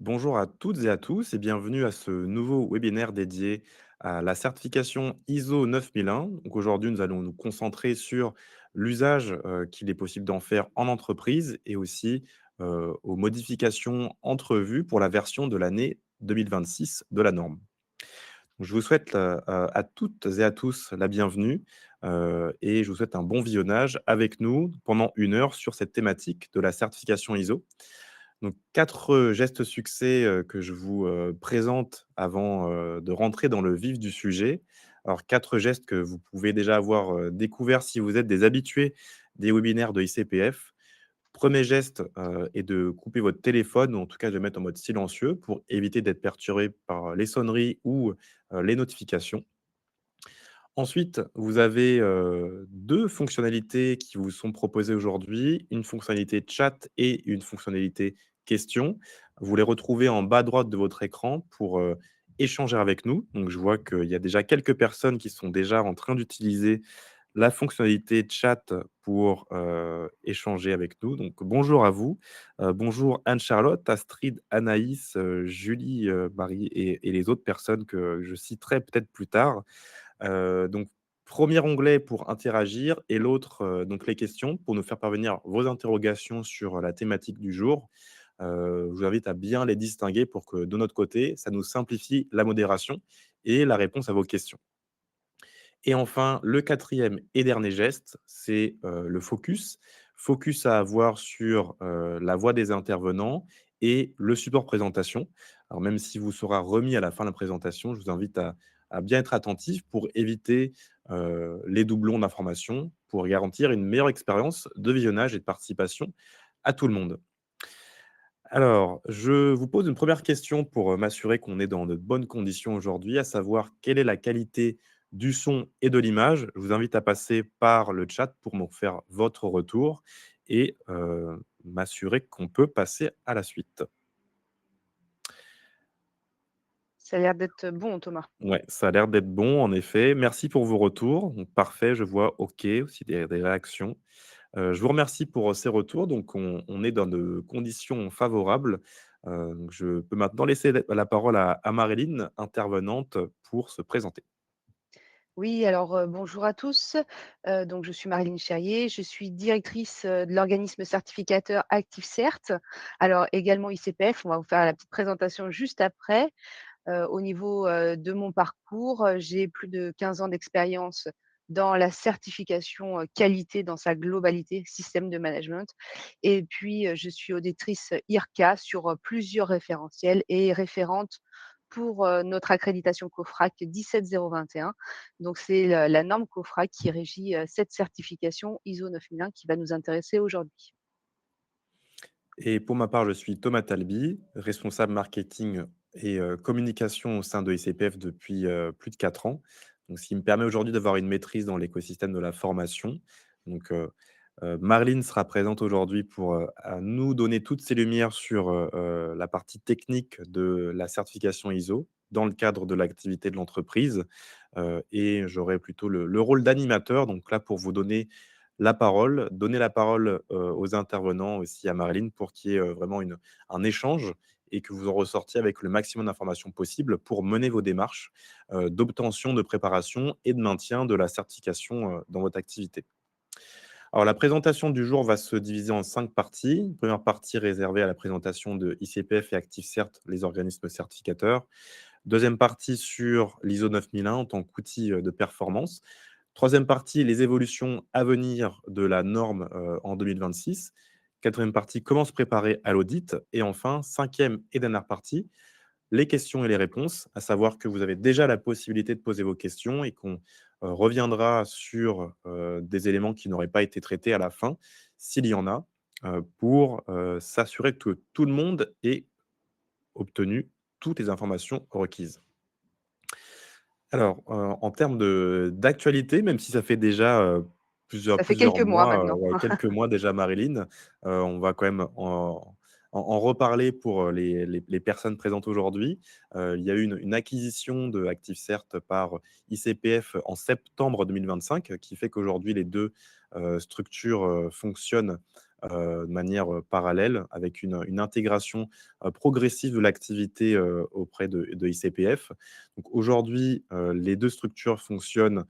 Bonjour à toutes et à tous et bienvenue à ce nouveau webinaire dédié à la certification ISO 9001. Donc aujourd'hui, nous allons nous concentrer sur l'usage qu'il est possible d'en faire en entreprise et aussi aux modifications entrevues pour la version de l'année 2026 de la norme. Donc, je vous souhaite à toutes et à tous la bienvenue et je vous souhaite un bon visionnage avec nous pendant 1 heure sur cette thématique de la certification ISO. Donc 4 gestes succès, que je vous, présente avant, de rentrer dans le vif du sujet. Alors 4 gestes que vous pouvez déjà avoir, découverts si vous êtes des habitués des webinaires de ICPF. Premier geste, est de couper votre téléphone ou en tout cas de le mettre en mode silencieux pour éviter d'être perturbé par les sonneries ou, les notifications. Ensuite, vous avez, 2 fonctionnalités qui vous sont proposées aujourd'hui, une fonctionnalité chat et une fonctionnalité questions. Vous les retrouvez en bas à droite de votre écran pour, échanger avec nous. Donc je vois qu'il y a déjà quelques personnes qui sont déjà en train d'utiliser la fonctionnalité chat pour, échanger avec nous. Donc bonjour à vous. Bonjour Anne-Charlotte, Astrid, Anaïs, Julie, Marie et les autres personnes que je citerai peut-être plus tard. Donc 1 onglet pour interagir et l'autre, donc les questions pour nous faire parvenir vos interrogations sur la thématique du jour. Je vous invite à bien les distinguer pour que de notre côté, ça nous simplifie la modération et la réponse à vos questions. Et enfin, le quatrième et dernier geste, c'est, le focus. Focus à avoir sur, la voix des intervenants et le support présentation. Alors même si vous sera remis à la fin de la présentation, je vous invite à bien être attentif pour éviter, les doublons d'informations, pour garantir une meilleure expérience de visionnage et de participation à tout le monde. Alors, je vous pose une première question pour, m'assurer qu'on est dans de bonnes conditions aujourd'hui, à savoir quelle est la qualité du son et de l'image? Je vous invite à passer par le chat pour me faire votre retour et m'assurer qu'on peut passer à la suite. Ça a l'air d'être bon, Thomas. Ouais, ça a l'air d'être bon en effet. Merci pour vos retours. Donc parfait, je vois OK, aussi des réactions. Je vous remercie pour, ces retours. Donc on est dans de conditions favorables. Donc je peux maintenant laisser la parole à Maryline, intervenante, pour se présenter. Oui, alors, bonjour à tous. Donc je suis Maryline Cherrier, je suis directrice, de l'organisme certificateur ActiveCert. Alors également ICPF, on va vous faire la petite présentation juste après. Au niveau, de mon parcours, j'ai plus de 15 ans d'expérience dans la certification, qualité dans sa globalité, système de management et puis, je suis auditrice IRCA sur, plusieurs référentiels et référente pour, notre accréditation COFRAC 17021. Donc c'est la norme COFRAC qui régit, cette certification ISO 9001 qui va nous intéresser aujourd'hui. Et pour ma part, je suis Thomas Talby, responsable marketing et communication au sein de ICPF depuis, plus de 4 ans. Donc ce qui me permet aujourd'hui d'avoir une maîtrise dans l'écosystème de la formation. Donc Marline sera présente aujourd'hui pour, à nous donner toutes ses lumières sur, la partie technique de la certification ISO dans le cadre de l'activité de l'entreprise, et j'aurai plutôt le rôle d'animateur, donc là pour vous donner la parole, aux intervenants, aussi à Maryline pour qu'il y ait, vraiment un échange et que vous en ressortiez avec le maximum d'informations possibles pour mener vos démarches, d'obtention, de préparation et de maintien de la certification, dans votre activité. Alors la présentation du jour va se diviser en 5 parties. Une première partie réservée à la présentation de ICPF et ActiveCert, les organismes certificateurs. Deuxième partie sur l'ISO 9001 en tant qu'outil, de performance. Troisième partie, les évolutions à venir de la norme, en 2026. Quatrième partie, comment se préparer à l'audit et enfin, cinquième et dernière partie, les questions et les réponses, à savoir que vous avez déjà la possibilité de poser vos questions et qu'on, reviendra sur, des éléments qui n'auraient pas été traités à la fin, s'il y en a, pour, s'assurer que tout le monde ait obtenu toutes les informations requises. Alors, en termes d'actualité, même si ça fait déjà, Ça fait plusieurs quelques mois mois, maintenant. ouais, quelques mois déjà Maryline, on va quand même en reparler pour, les personnes présentes aujourd'hui. Il y a eu une acquisition de ActiveCert par ICPF en septembre 2025, qui fait qu'aujourd'hui les 2 structures, fonctionnent, de manière, parallèle avec une intégration, progressive de l'activité, auprès de ICPF. Donc aujourd'hui, les 2 structures fonctionnent,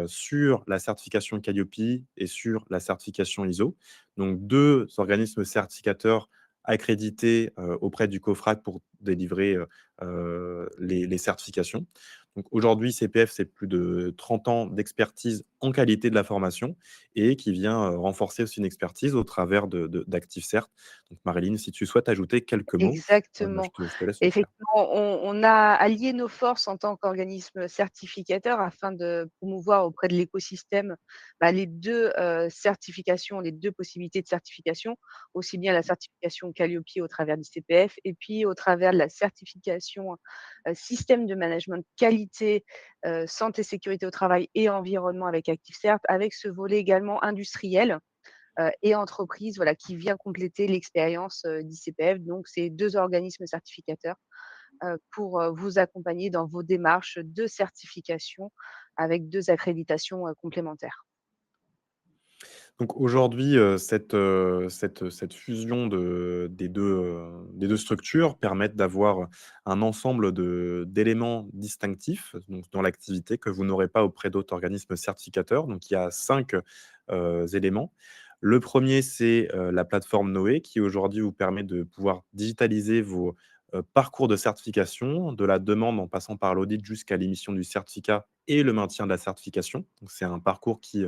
sur la certification Qualiopi et sur la certification ISO. Donc 2 organismes certificateurs accrédités, auprès du COFRAC pour délivrer, les certifications. Donc aujourd'hui, CPF, c'est plus de 30 ans d'expertise en qualité de la formation et qui vient, renforcer aussi une expertise au travers d'ActiveCert. Donc Maryline, si tu souhaites ajouter quelques mots, Exactement. je te laisse le faire. Effectivement, on a allié nos forces en tant qu'organisme certificateur afin de promouvoir auprès de l'écosystème, les 2 certifications, les 2 possibilités de certification, aussi bien la certification Qualiopi au travers du CPF et puis au travers de la certification, système de management qualité, santé, sécurité au travail et environnement avec ActiveCert, avec ce volet également industriel et entreprise, voilà, qui vient compléter l'expérience, d'ICPF. Donc c'est 2 organismes certificateurs, pour, vous accompagner dans vos démarches de certification avec 2 accréditations, complémentaires. Donc aujourd'hui, cette fusion des 2 structures permettent d'avoir un ensemble d'éléments distinctifs, donc dans l'activité que vous n'aurez pas auprès d'autres organismes certificateurs. Donc il y a 5 éléments. Le premier, c'est, la plateforme Noé qui aujourd'hui vous permet de pouvoir digitaliser vos, parcours de certification, de la demande en passant par l'audit jusqu'à l'émission du certificat et le maintien de la certification. Donc c'est un parcours qui,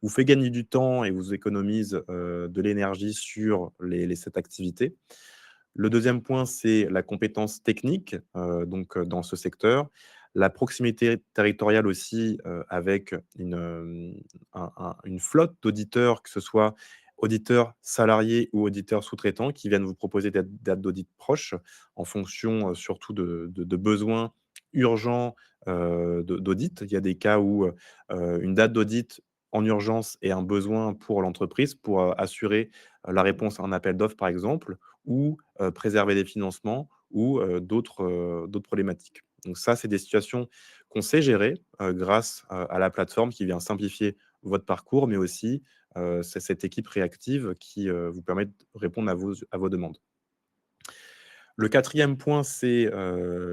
vous fait gagner du temps et vous économise, de l'énergie sur cette activité. Le deuxième point, c'est la compétence technique, dans ce secteur. La proximité territoriale aussi, avec une flotte d'auditeurs, que ce soit auditeurs salariés ou auditeurs sous-traitants qui viennent vous proposer des dates d'audit proches en fonction, surtout de besoins urgents, d'audit. Il y a des cas où, une date d'audit en urgence est un besoin pour l'entreprise pour, assurer, la réponse à un appel d'offres, par exemple, ou préserver des financements ou d'autres problématiques. Donc ça, c'est des situations qu'on sait gérer, grâce, à la plateforme qui vient simplifier votre parcours, mais aussi, c'est cette équipe réactive qui, vous permet de répondre à vos demandes. Le quatrième point, c'est,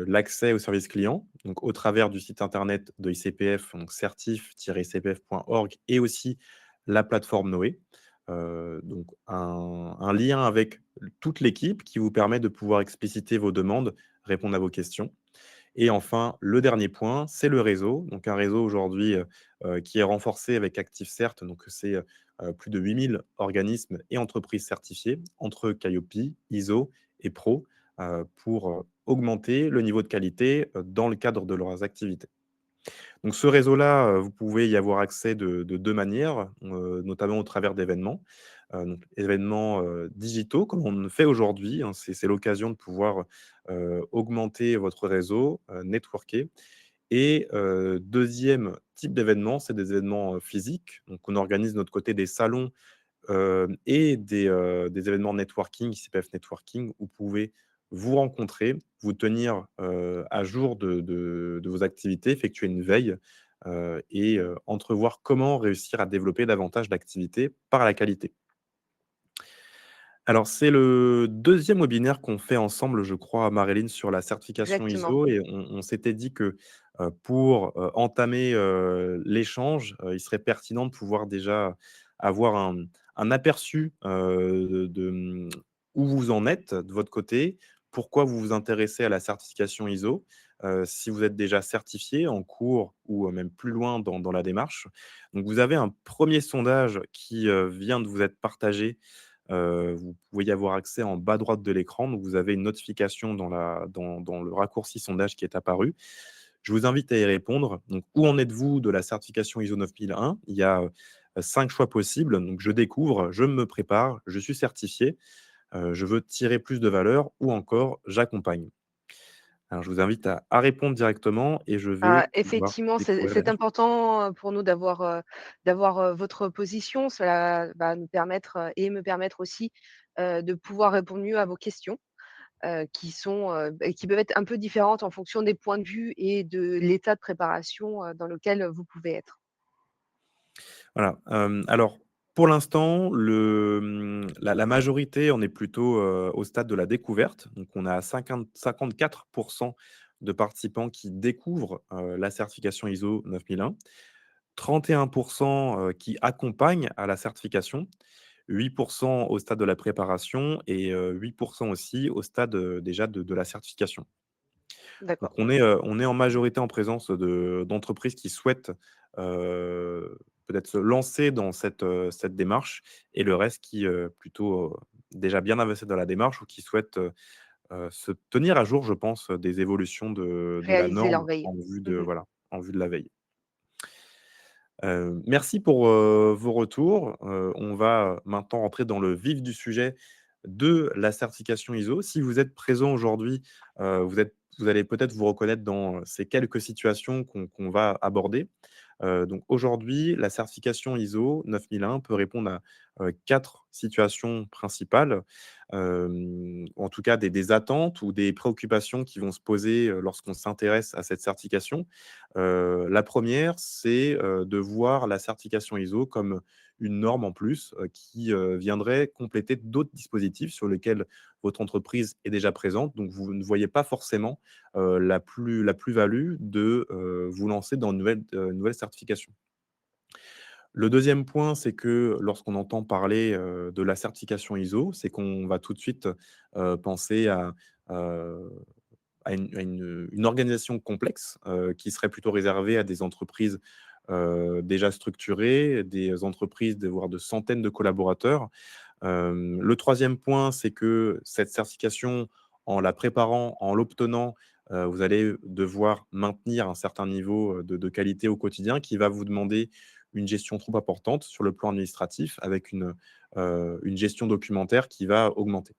l'accès au service client, donc au travers du site internet de ICPF, donc certif-icpf.org et aussi la plateforme Noé. Donc un lien avec toute l'équipe qui vous permet de pouvoir expliciter vos demandes, répondre à vos questions. Et enfin, le dernier point, c'est le réseau. Donc un réseau aujourd'hui, qui est renforcé avec ActiveCert, donc c'est, plus de 8 000 organismes et entreprises certifiées entre Qualiopi, ISO et Pro, pour, augmenter le niveau de qualité, dans le cadre de leurs activités. Donc ce réseau-là, vous pouvez y avoir accès de 2 manières, notamment au travers d'événements, donc événements, digitaux comme on le fait aujourd'hui, hein. C'est l'occasion de pouvoir, augmenter votre réseau, networker et 2e type d'événement, c'est des événements, physiques. Donc on organise de notre côté des salons et des événements networking, CPF Networking, où vous pouvez vous rencontrer, vous tenir, à jour de vos activités, effectuer une veille, et entrevoir comment réussir à développer davantage d'activités par la qualité. Alors, c'est le deuxième webinaire qu'on fait ensemble, je crois, Maréline, sur la certification Exactement. ISO et on s'était dit que, pour, entamer, l'échange, il serait pertinent de pouvoir déjà avoir un aperçu, où vous en êtes de votre côté, pourquoi vous vous intéressez à la certification ISO, si vous êtes déjà certifié, en cours ou, même plus loin dans la démarche. Donc vous avez un premier sondage qui, vient de vous être partagé. Vous pouvez y avoir accès en bas à droite de l'écran, donc vous avez une notification dans le raccourci sondage qui est apparu. Je vous invite à y répondre. Donc, où en êtes-vous de la certification ISO 9001? Il y a, 5 choix possibles. Donc je découvre, je me prépare, je suis certifié, je veux tirer plus de valeur ou encore j'accompagne. Alors je vous invite à répondre directement et je vais pouvoir Effectivement, découvrir la c'est liste. important, pour nous d'avoir, votre position. Cela va nous permettre, et me permettre aussi, de pouvoir répondre mieux à vos questions, qui sont, et qui peuvent être un peu différentes en fonction des points de vue et de l'état de préparation, dans lequel vous pouvez être. Voilà, alors Pour l'instant, la majorité, on est plutôt, au stade de la découverte. Donc on a 54 de participants qui découvrent, la certification ISO 9001, 31 qui accompagnent à la certification, 8 au stade de la préparation et 8 aussi au stade, déjà de la certification. Donc D'accord. on est en majorité en présence d'entreprises qui souhaitent, peut-être se lancer dans cette démarche et le reste qui, plutôt, déjà bien avancé dans la démarche ou qui souhaitent, se tenir à jour, je pense, des évolutions de la Réaliser leur norme veille. en vue de Mmh. voilà, en vue de la veille. Merci pour, vos retours. On va maintenant rentrer dans le vif du sujet de la certification ISO. Si vous êtes présent aujourd'hui, vous allez peut-être vous reconnaître dans ces quelques situations qu'on va aborder. Donc aujourd'hui, la certification ISO 9001 peut répondre à, 4 situations principales, en tout cas des attentes ou des préoccupations qui vont se poser, lorsqu'on s'intéresse à cette certification. La première, c'est, de voir la certification ISO comme une norme en plus, qui, viendrait compléter d'autres dispositifs sur lesquels votre entreprise est déjà présente. Donc vous ne voyez pas forcément, la plus-value de, vous lancer dans une nouvelle certification. Le deuxième point, c'est que lorsqu'on entend parler, de la certification ISO, c'est qu'on va tout de suite, penser heu, à une organisation complexe, qui serait plutôt réservée à des entreprises, déjà structurées, des entreprises de voire de centaines de collaborateurs. Le troisième point, c'est que cette certification, en la préparant, en l'obtenant, vous allez devoir maintenir un certain niveau, de qualité au quotidien qui va vous demander une gestion trop importante sur le plan administratif avec une gestion documentaire qui va augmenter.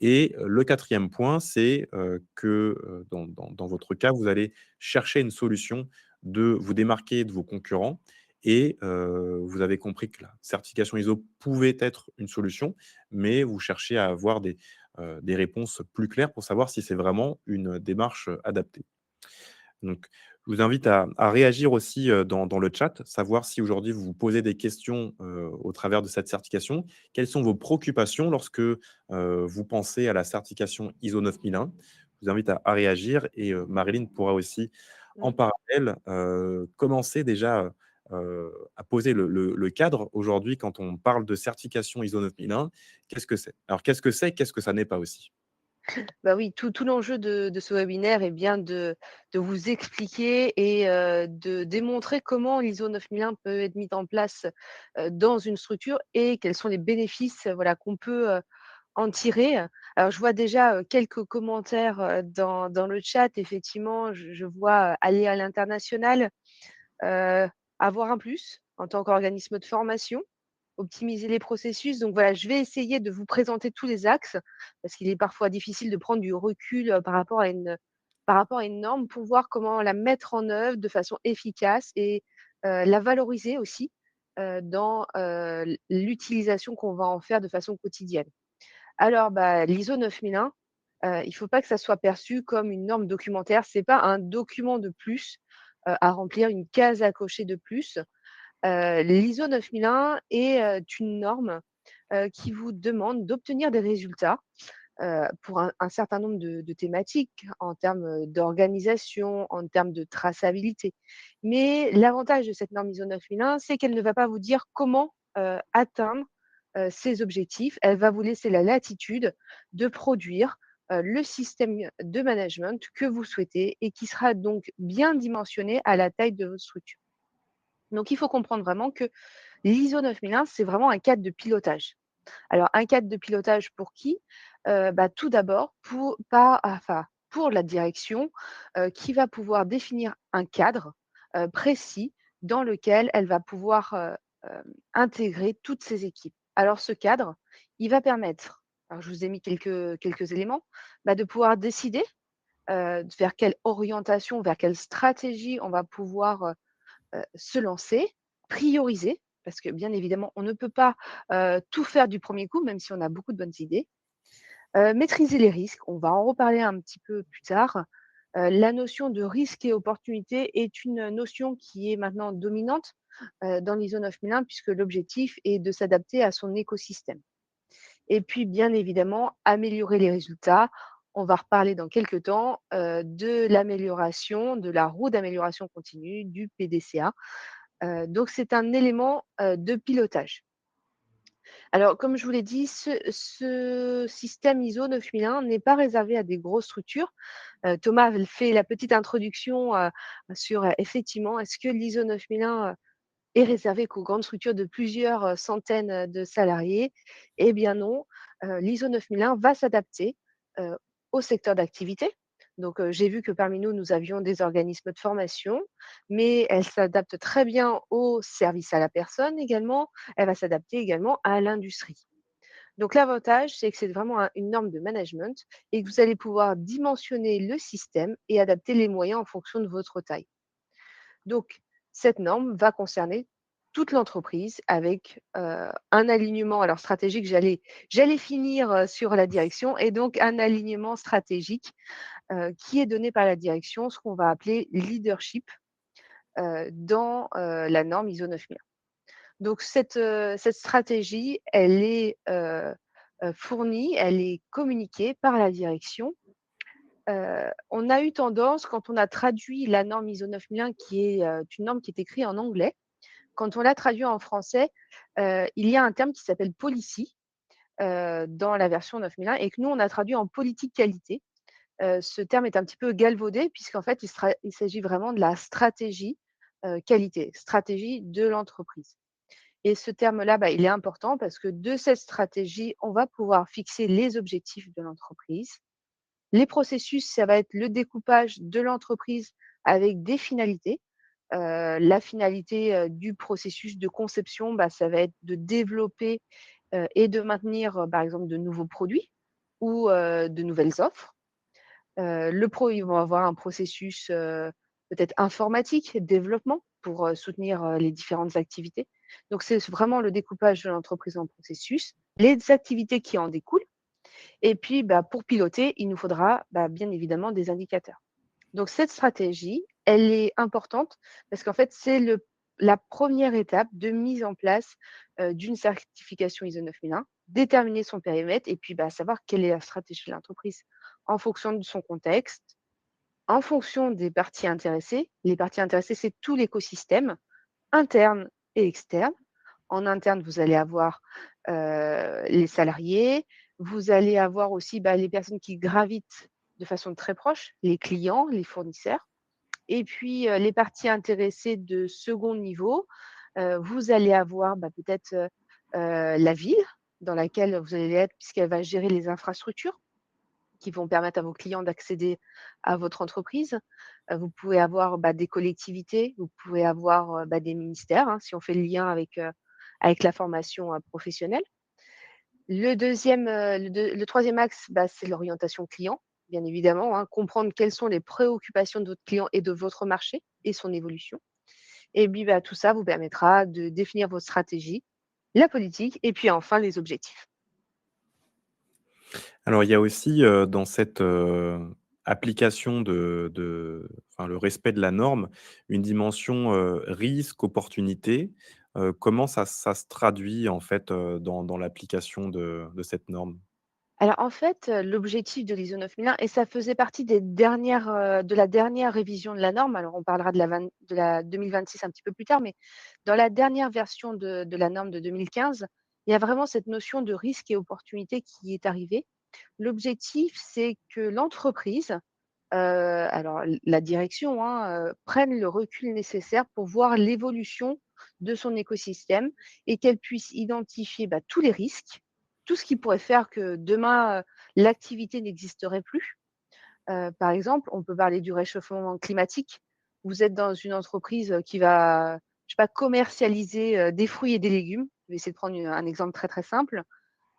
Et le quatrième point, c'est, que, dans votre cas, vous allez chercher une solution de vous démarquer de vos concurrents et vous avez compris que la certification ISO pouvait être une solution, mais vous cherchez à avoir des réponses plus claires pour savoir si c'est vraiment une démarche, adaptée. Donc, je vous invite à réagir aussi, dans le chat, savoir si aujourd'hui vous vous posez des questions, au travers de cette certification. Quelles sont vos préoccupations lorsque, vous pensez à la certification ISO 9001? Je vous invite à réagir et Marilyn pourra aussi, en Mmh. parallèle, commencer déjà, à poser le cadre. Aujourd'hui, quand on parle de certification ISO 9001, qu'est-ce que c'est? Alors qu'est-ce que c'est? Qu'est-ce que ça n'est pas aussi? Bah oui, tout l'enjeu de ce webinaire est bien de vous expliquer et de démontrer comment l'ISO 9001 peut être mise en place, dans une structure et quels sont les bénéfices, voilà, qu'on peut, en tirer. Alors je vois déjà, quelques commentaires, dans le chat. Effectivement, je vois, aller à l'international, heu, avoir un plus en tant qu'organisme de formation. Optimiser les processus. Donc voilà, je vais essayer de vous présenter tous les axes, parce qu'il est parfois difficile de prendre du recul, par rapport à une norme pour voir comment la mettre en œuvre de façon efficace et la valoriser aussi, dans, l'utilisation qu'on va en faire de façon quotidienne. Alors, bah, l'ISO 9001, il ne faut pas que ça soit perçu comme une norme documentaire. C'est pas un document de plus, à remplir, une case à cocher de plus. L'ISO 9001 est, une norme, qui vous demande d'obtenir des résultats, pour un certain nombre de thématiques, en termes, d'organisation, en termes de traçabilité. Mais l'avantage de cette norme ISO 9001, c'est qu'elle ne va pas vous dire comment, atteindre, ces objectifs. Elle va vous laisser la latitude de produire, le système de management que vous souhaitez et qui sera donc bien dimensionné à la taille de votre structure. Donc il faut comprendre vraiment que l'ISO 9001, c'est vraiment un cadre de pilotage. Alors un cadre de pilotage pour qui? Bah, tout d'abord pour la direction, qui va pouvoir définir un cadre, précis dans lequel elle va pouvoir, intégrer toutes ses équipes. Alors ce cadre, il va permettre, alors je vous ai mis quelques éléments, bah, de pouvoir décider, vers quelle orientation, vers quelle stratégie on va pouvoir, se lancer, prioriser, parce que bien évidemment, on ne peut pas, tout faire du premier coup, même si on a beaucoup de bonnes idées. Maîtriser les risques, on va en reparler un petit peu plus tard. La notion de risque et opportunité est une notion qui est maintenant dominante. dans l'ISO 9001 puisque l'objectif est de s'adapter à son écosystème. Et puis, bien évidemment, améliorer les résultats. On va reparler dans quelques temps, de l'amélioration, de la roue d'amélioration continue, du PDCA. Donc c'est un élément, de pilotage. Alors comme je vous l'ai dit, ce système ISO 9001 n'est pas réservé à des grosses structures. Thomas avait fait la petite introduction, sur, effectivement, est-ce que l'ISO 9001, est réservé qu'aux grandes structures de plusieurs, centaines, de salariés. Eh bien non, l'ISO 9001 va s'adapter, heu, au secteur d'activité. Donc, j'ai vu que parmi nous, nous avions des organismes de formation, mais elle s'adapte très bien au service à la personne également. Elle va s'adapter également à l'industrie. Donc l'avantage, c'est que c'est vraiment une norme de management et que vous allez pouvoir dimensionner le système et adapter les moyens en fonction de votre taille. Donc, cette norme va concerner toute l'entreprise avec, un alignement alors stratégique, j'allais finir, sur la direction et donc un alignement stratégique, qui est donné par la direction, ce qu'on va appeler leadership, dans, la norme ISO 9001. Donc cette stratégie, elle est, fournie, elle est communiquée par la direction. On a eu tendance, quand on a traduit la norme ISO 9001 qui est, une norme qui est écrite en anglais, quand on l'a traduit en français, il y a un terme qui s'appelle policy, dans la version 9001 et que nous, on a traduit en politique qualité. Ce terme est un petit peu galvaudé puisqu'en fait, il s'agit vraiment de la stratégie, qualité, stratégie de l'entreprise et ce terme-là, bah, il est important parce que de cette stratégie, on va pouvoir fixer les objectifs de l'entreprise. Les processus, ça va être le découpage de l'entreprise avec des finalités. La finalité, du processus de conception, bah, ça va être de développer, et de maintenir, par exemple, de nouveaux produits ou, de nouvelles offres. Ils vont avoir un processus, peut-être informatique, développement pour, soutenir, les différentes activités. Donc c'est vraiment le découpage de l'entreprise en processus, les activités qui en découlent et puis, bah, pour piloter, il nous faudra, bah, bien évidemment des indicateurs. Donc cette stratégie, elle est importante parce qu'en fait, c'est la première étape de mise en place, d'une certification ISO 9001, déterminer son périmètre et puis, bah, savoir quelle est la stratégie de l'entreprise en fonction de son contexte, en fonction des parties intéressées. Les parties intéressées, c'est tout l'écosystème interne et externe. En interne, vous allez avoir, les salariés, vous allez avoir aussi, bah, les personnes qui gravitent de façon très proche, les clients, les fournisseurs et puis, les parties intéressées de second niveau, vous allez avoir, bah, peut-être, la ville dans laquelle vous allez être puisqu'elle va gérer les infrastructures qui vont permettre à vos clients d'accéder à votre entreprise. Vous pouvez avoir, bah, des collectivités, vous pouvez avoir, bah, des ministères, hein, si on fait le lien avec la formation, professionnelle. Le 3e axe, bah, c'est l'orientation client, bien évidemment, hein, comprendre quelles sont les préoccupations de votre client et de votre marché et son évolution et puis, bah, tout ça vous permettra de définir votre stratégie, la politique et puis enfin les objectifs. Alors, il y a aussi, dans cette, application enfin, le respect de la norme, une dimension, risque, opportunité. Comment ça se traduit, en fait, dans l'application de cette norme? Alors en fait, l'objectif de l'ISO 9001 et ça faisait partie de la dernière révision de la norme, alors on parlera de la 2026 un petit peu plus tard, mais dans la dernière version de la norme de 2015, il y a vraiment cette notion de risque et opportunité qui est arrivée. L'objectif, c'est que l'entreprise, alors la direction, hein, prenne le recul nécessaire pour voir l'évolution de son écosystème et qu'elle puisse identifier, bah, tous les risques, tout ce qui pourrait faire que demain, l'activité n'existerait plus. Par exemple, on peut parler du réchauffement climatique. Vous êtes dans une entreprise, qui va, je sais pas, commercialiser, des fruits et des légumes. Je vais essayer de prendre un exemple très, très simple.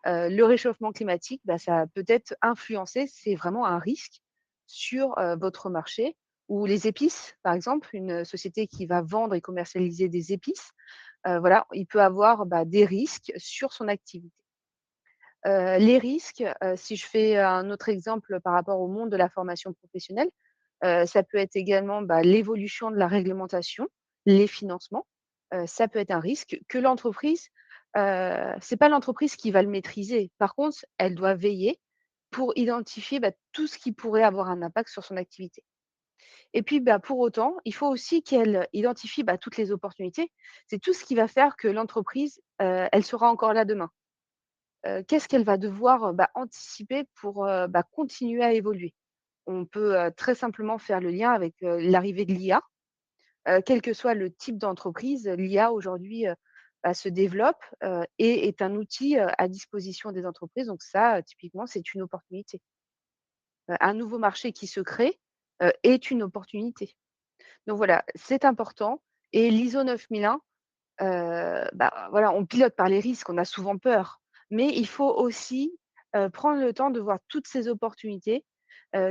Le réchauffement climatique, bah, ça a peut-être influencé, c'est vraiment un risque sur, votre marché ou les épices, par exemple, une société qui va vendre et commercialiser des épices, voilà, il peut avoir, bah, des risques sur son activité. Les risques, si je fais un autre exemple par rapport au monde de la formation professionnelle, ça peut être également, bah, l'évolution de la réglementation, les financements. ça peut être un risque que l'entreprise, c'est pas l'entreprise qui va le maîtriser. Par contre, elle doit veiller pour identifier, bah, tout ce qui pourrait avoir un impact sur son activité. Et puis, bah, pour autant, il faut aussi qu'elle identifie, bah, toutes les opportunités. C'est tout ce qui va faire que l'entreprise, elle sera encore là demain. Qu'est-ce qu'elle va devoir, bah, anticiper pour, bah, continuer à évoluer? On peut, très simplement faire le lien avec, l'arrivée de l'IA. Quel que soit le type d'entreprise, l'IA aujourd'hui, bah, se développe, et est un outil, à disposition des entreprises. Donc ça, typiquement, c'est une opportunité. Un nouveau marché qui se crée, est une opportunité. Donc voilà, c'est important et l'ISO 9001, bah, voilà, on pilote par les risques, on a souvent peur, mais il faut aussi, prendre le temps de voir toutes ces opportunités,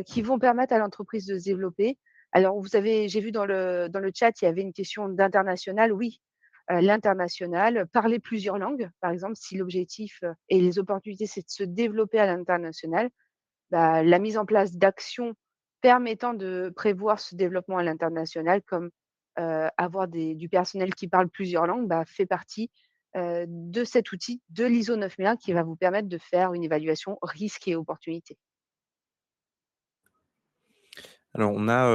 qui vont permettre à l'entreprise de se développer. Alors vous avez j'ai vu dans le chat, il y avait une question d'international. Oui, l'international, parler plusieurs langues, par exemple, si l'objectif, et les opportunités, c'est de se développer à l'international, bah, la mise en place d'actions permettant de prévoir ce développement à l'international comme, avoir du personnel qui parle plusieurs langues, bah, fait partie, de cet outil de l'ISO 9001 qui va vous permettre de faire une évaluation risque et opportunité. Alors, on a,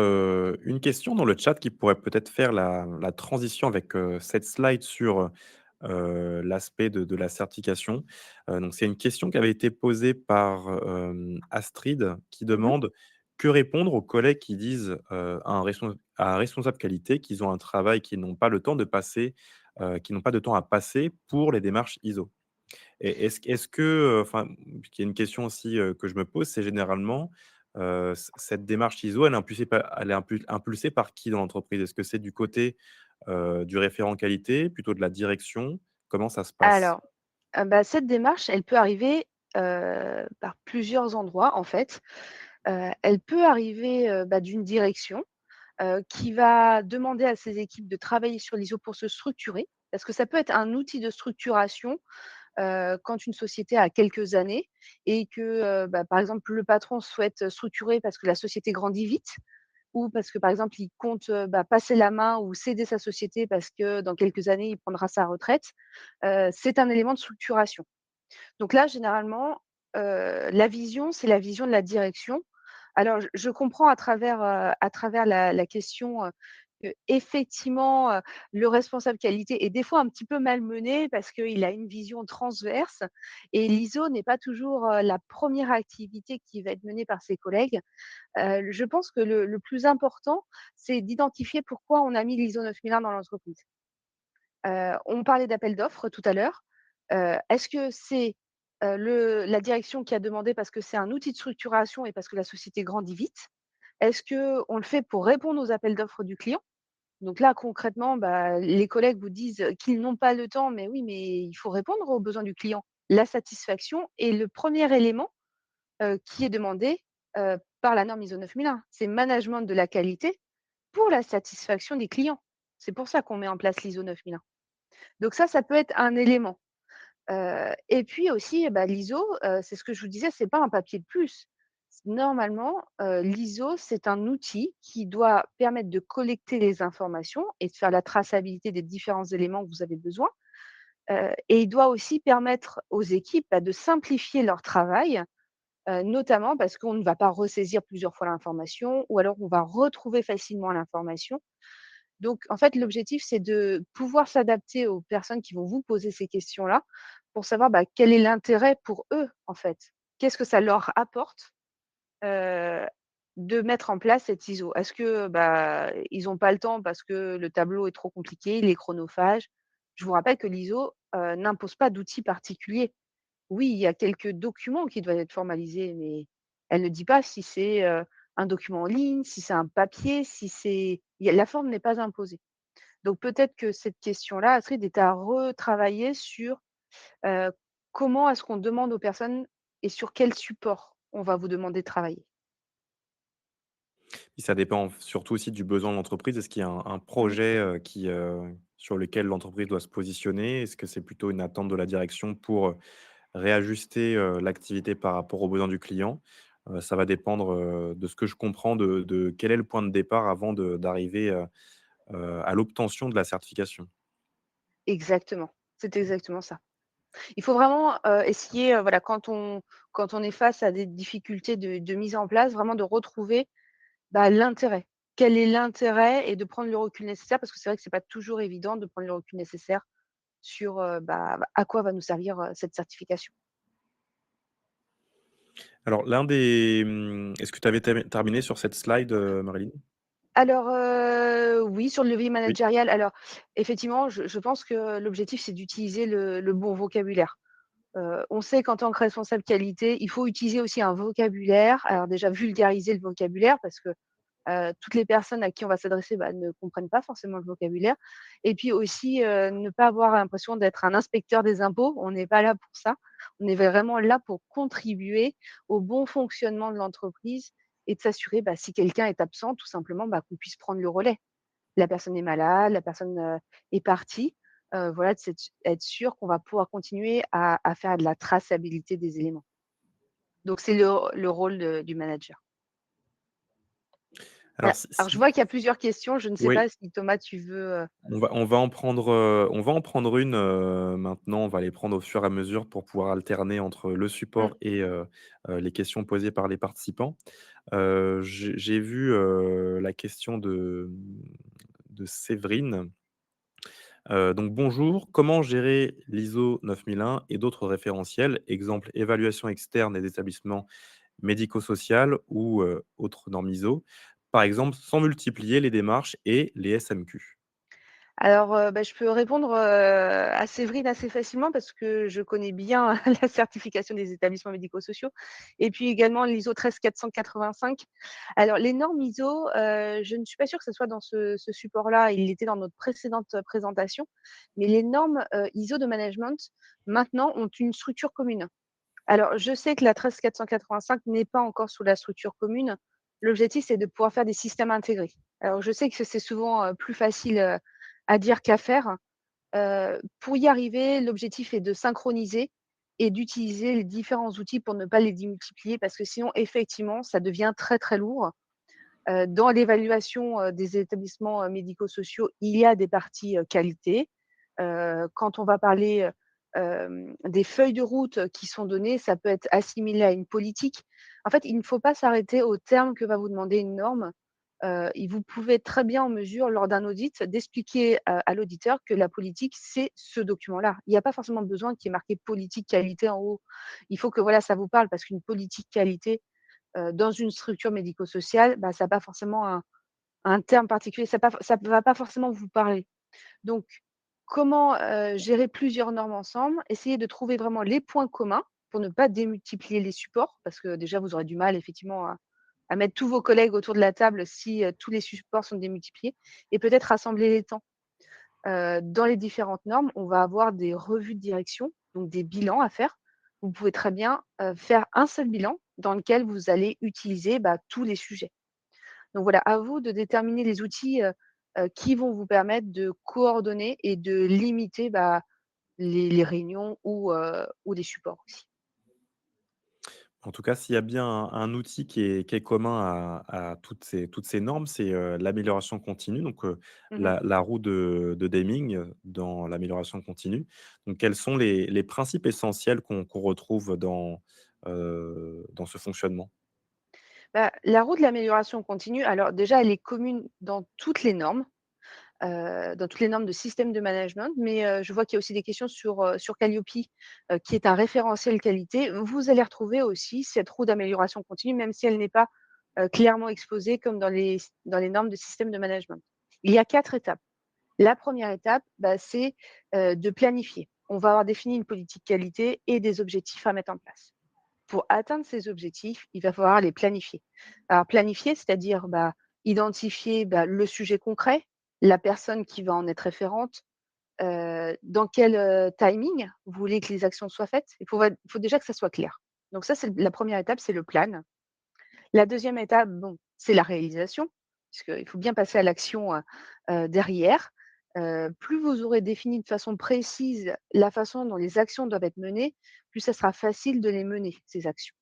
une question dans le chat qui pourrait peut-être faire la transition avec, cette slide sur, l'aspect de la certification. Donc c'est une question qui avait été posée par, Astrid qui Mmh. demande: «Que répondre aux collègues qui disent, à un responsable qualité qu'ils ont un travail qu'ils n'ont pas le temps de passer, qu'ils n'ont pas de temps à passer pour les démarches ISO?» Et est-ce que, enfin, il y a une question aussi, que je me pose, c'est généralement, cette démarche ISO, elle est impulsée par qui dans l'entreprise? Est-ce que c'est du côté, du référent qualité, plutôt de la direction? Comment ça se passe? Alors, bah, cette démarche, elle peut arriver, par plusieurs endroits, en fait. Elle peut arriver, bah, d'une direction, qui va demander à ses équipes de travailler sur l'ISO pour se structurer. Parce que ça peut être un outil de structuration, quand une société a quelques années et que, bah, par exemple, le patron souhaite structurer parce que la société grandit vite ou parce que, par exemple, il compte, bah, passer la main ou céder sa société parce que dans quelques années, il prendra sa retraite. C'est un élément de structuration. Donc là, généralement, la vision, c'est la vision de la direction. Alors je comprends à travers la question, qu'effectivement, le responsable qualité est des fois un petit peu malmené parce qu'il a une vision transverse et l'ISO n'est pas toujours, la première activité qui va être menée par ses collègues. Je pense que le plus important, c'est d'identifier pourquoi on a mis l'ISO 9001 dans l'entreprise. On parlait d'appel d'offres tout à l'heure. Est-ce que c'est, la direction qui a demandé parce que c'est un outil de structuration et parce que la société grandit vite? Est-ce qu'on le fait pour répondre aux appels d'offres du client? Donc là, concrètement, bah, les collègues vous disent, qu'ils n'ont pas le temps, mais oui, mais il faut répondre aux besoins du client. La satisfaction est le premier élément, qui est demandé, par la norme ISO 9001. C'est management de la qualité pour la satisfaction des clients. C'est pour ça qu'on met en place l'ISO 9001. Donc ça peut être un élément. Et puis aussi, bah, l'ISO, c'est ce que je vous disais, c'est pas un papier de plus. Normalement, l'ISO, c'est un outil qui doit permettre de collecter les informations et de faire la traçabilité des différents éléments que vous avez besoin. Et il doit aussi permettre aux équipes, bah, de simplifier leur travail, notamment parce qu'on ne va pas ressaisir plusieurs fois l'information ou alors on va retrouver facilement l'information. Donc, en fait, l'objectif, c'est de pouvoir s'adapter aux personnes qui vont vous poser ces questions-là pour savoir, bah, quel est l'intérêt pour eux, en fait. Qu'est-ce que ça leur apporte, heu, de mettre en place cet ISO? Est-ce que, bah, ils n'ont pas le temps parce que le tableau est trop compliqué, il est chronophage? Je vous rappelle que l'ISO, n'impose pas d'outils particuliers. Oui, il y a quelques documents qui doivent être formalisés, mais elle ne dit pas si c'est, un document en ligne, si c'est un papier, si c'est il y a la forme n'est pas imposée. Donc peut-être que cette question-là, Astrid, est à retravailler sur, heu, comment est-ce qu'on demande aux personnes et sur quel support on va vous demander de travailler? Et ça dépend surtout aussi du besoin de l'entreprise. Est-ce qu'il y a un Mmh. projet, sur lequel l'entreprise doit se positionner? Est-ce que c'est plutôt une attente de la direction pour, réajuster, l'activité par rapport aux besoins du client? Ça va dépendre, de ce que je comprends de quel est le point de départ avant d'arriver, à l'obtention de la certification. exactement, c'est exactement ça. Il faut vraiment, essayer, voilà, quand on est face à des difficultés de mise en place, vraiment de retrouver, bah, l'intérêt. Quel est l'intérêt et de prendre le recul nécessaire parce que c'est vrai que c'est pas toujours évident de prendre le recul nécessaire sur, bah, à quoi va nous servir, cette certification. Alors est-ce que tu avais terminé sur cette slide, Marilyn? Alors, oui, sur le levier Oui. managérial, alors effectivement, je pense que l'objectif, c'est d'utiliser le bon vocabulaire. On sait qu'en tant que responsable qualité, il faut utiliser aussi un vocabulaire. Alors déjà vulgariser le vocabulaire parce que, toutes les personnes à qui on va s'adresser, bah, ne comprennent pas forcément le vocabulaire et puis aussi, ne pas avoir l'impression d'être un inspecteur des impôts. On n'est pas là pour ça. On est vraiment là pour contribuer au bon fonctionnement de l'entreprise et de s'assurer, bah, si quelqu'un est absent, tout simplement, bah, qu'on puisse prendre le relais. La personne est malade, la personne, est partie, voilà, de s'être être sûr qu'on va pouvoir continuer à faire de la traçabilité des éléments. Donc c'est le rôle du manager. Alors Alors je vois qu'il y a plusieurs questions, je ne sais oui. pas si Thomas tu veux, On va en prendre une, maintenant. On va les prendre au fur et à mesure pour pouvoir alterner entre le mmh, support et les questions posées par les participants. J'ai vu, la question de Séverine. Donc: «Bonjour, comment gérer l'ISO 9001 et d'autres référentiels?» exemple, évaluation externe des établissements médico-social ou autres normes ISO. Par exemple, sans multiplier les démarches et les SMQ. alors, bah, je peux répondre, à Séverine assez facilement parce que je connais bien la certification des établissements médico-sociaux et puis également l'ISO 13485. Alors les normes ISO, je ne suis pas sûre que ce soit dans ce support-là, il l'était dans notre précédente, présentation, mais les normes, ISO de management, maintenant, ont une structure commune. Alors je sais que la 13485 n'est pas encore sous la structure commune. L'objectif, c'est de pouvoir faire des systèmes intégrés. Alors je sais que c'est souvent, plus facile, à dire qu'à faire. Pour y arriver, l'objectif est de synchroniser et d'utiliser les différents outils pour ne pas les démultiplier parce que sinon effectivement, ça devient très, très lourd. Dans l'évaluation, des établissements, médico-sociaux, il y a des parties, qualité. Quand on va parler, des feuilles de route qui sont données, ça peut être assimilé à une politique. En fait, il ne faut pas s'arrêter aux termes que va vous demander une norme. Et vous pouvez être très bien en mesure, lors d'un audit, d'expliquer, à l'auditeur que la politique, c'est ce document-là. Il n'y a pas forcément besoin qu'il y ait marqué politique qualité en haut. Il faut que, voilà, ça vous parle parce qu'une politique qualité, dans une structure médico-sociale, bah, ça a pas forcément un terme particulier, ça va pas forcément vous parler. Donc comment, gérer plusieurs normes ensemble? Essayer de trouver vraiment les points communs pour ne pas démultiplier les supports, parce que déjà vous aurez du mal effectivement à mettre tous vos collègues autour de la table si, tous les supports sont démultipliés et peut-être rassembler les temps. Dans les différentes normes, on va avoir des revues de direction, donc des bilans à faire. Vous pouvez très bien, faire un seul bilan dans lequel vous allez utiliser, bah, tous les sujets. Donc voilà, à vous de déterminer les outils, qui vont vous permettre de coordonner et de limiter, bah, les réunions ou les supports aussi. En tout cas, s'il y a bien un outil qui est commun à toutes ces normes, c'est, l'amélioration continue, donc Mmh. la roue de Deming, dans l'amélioration continue. Donc quels sont les principes essentiels qu'on retrouve dans ce fonctionnement? Bah, la roue de l'amélioration continue, alors déjà, elle est commune dans toutes les normes de système de management, mais je vois qu'il y a aussi des questions sur Calliope, qui est un référentiel qualité. Vous allez retrouver aussi cette roue d'amélioration continue, même si elle n'est pas, clairement exposée comme dans les normes de système de management. Il y a 4 étapes. La première étape, bah, c'est, de planifier. On va avoir défini une politique qualité et des objectifs à mettre en place. Pour atteindre ces objectifs, il va falloir les planifier. Alors planifier, c'est-à-dire, bah, identifier, bah, le sujet concret, la personne qui va en être référente, dans quel, timing vous voulez que les actions soient faites. Il faut déjà que ça soit clair. Donc ça, c'est la première étape, c'est le plan. La deuxième étape, bon, c'est la réalisation, puisqu'il faut bien passer à l'action, derrière. Plus vous aurez défini de façon précise la façon dont les actions doivent être menées, plus ça sera facile de les mener, ces actions.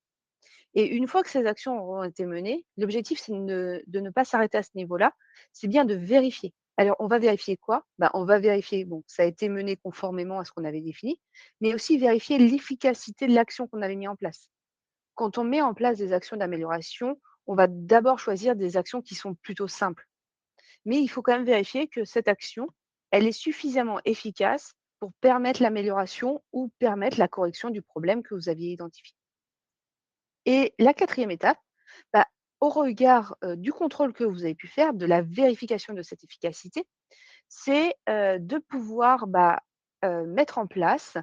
Et une fois que ces actions auront été menées, l'objectif, c'est de ne pas s'arrêter à ce niveau-là, c'est bien de vérifier. Alors, on va vérifier quoi? Bah, on va vérifier, bon, ça a été mené conformément à ce qu'on avait défini, mais aussi vérifier l'efficacité de l'action qu'on avait mis en place. Quand on met en place des actions d'amélioration, on va d'abord choisir des actions qui sont plutôt simples. Mais il faut quand même vérifier que cette action, elle est suffisamment efficace pour permettre l'amélioration ou permettre la correction du problème que vous aviez identifié. Et la quatrième étape, bah, au regard du contrôle que vous avez pu faire, de la vérification de cette efficacité, c'est de pouvoir mettre en place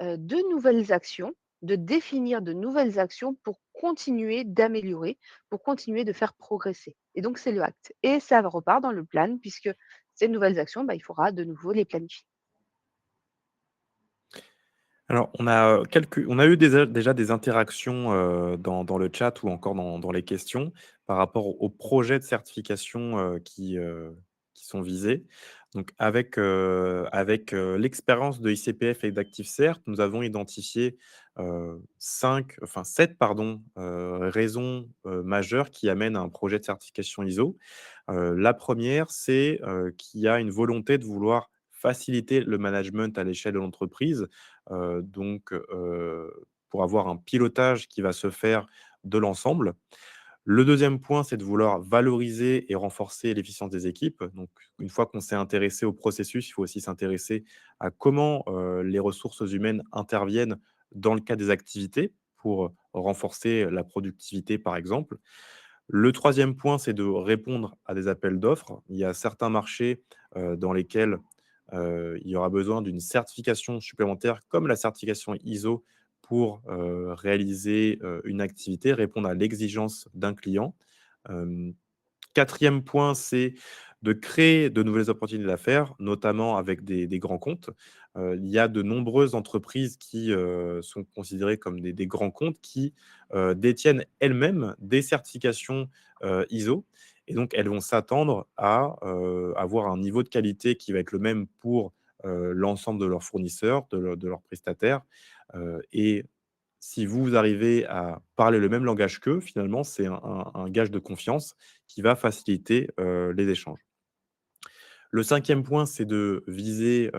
de nouvelles actions, de définir de nouvelles actions pour continuer d'améliorer, pour continuer de faire progresser. Et donc, c'est le acte. Et ça repart dans le plan, puisque ces nouvelles actions, bah, il faudra de nouveau les planifier. Alors, on a eu déjà des interactions, dans le chat ou encore dans les questions par rapport aux projets de certification, qui sont visés. Donc l'expérience de ICPF et d'ActiveCert, nous avons identifié, 7 pardon, raisons, majeures qui amènent à un projet de certification ISO. La première, c'est, qu'il y a une volonté de vouloir faciliter le management à l'échelle de l'entreprise, pour avoir un pilotage qui va se faire de l'ensemble. Le deuxième point, c'est de vouloir valoriser et renforcer l'efficience des équipes. Donc une fois qu'on s'est intéressé au processus, il faut aussi s'intéresser à comment, les ressources humaines interviennent dans le cadre des activités pour renforcer la productivité, par exemple. Le troisième point, c'est de répondre à des appels d'offres. Il y a certains marchés, dans lesquels, il y aura besoin d'une certification supplémentaire, comme la certification ISO pour, réaliser, une activité, répondre à l'exigence d'un client. Hem 4e point, c'est de créer de nouvelles opportunités d'affaires, notamment avec des grands comptes. Il y a de nombreuses entreprises qui, sont considérées comme des grands comptes qui, détiennent elles-mêmes des certifications, ISO et donc elles vont s'attendre à, avoir un niveau de qualité qui va être le même pour, l'ensemble de leurs fournisseurs, de leurs prestataires, et si vous arrivez à parler le même langage qu'eux, finalement, c'est un gage de confiance qui va faciliter, les échanges. Le cinquième point, c'est de viser,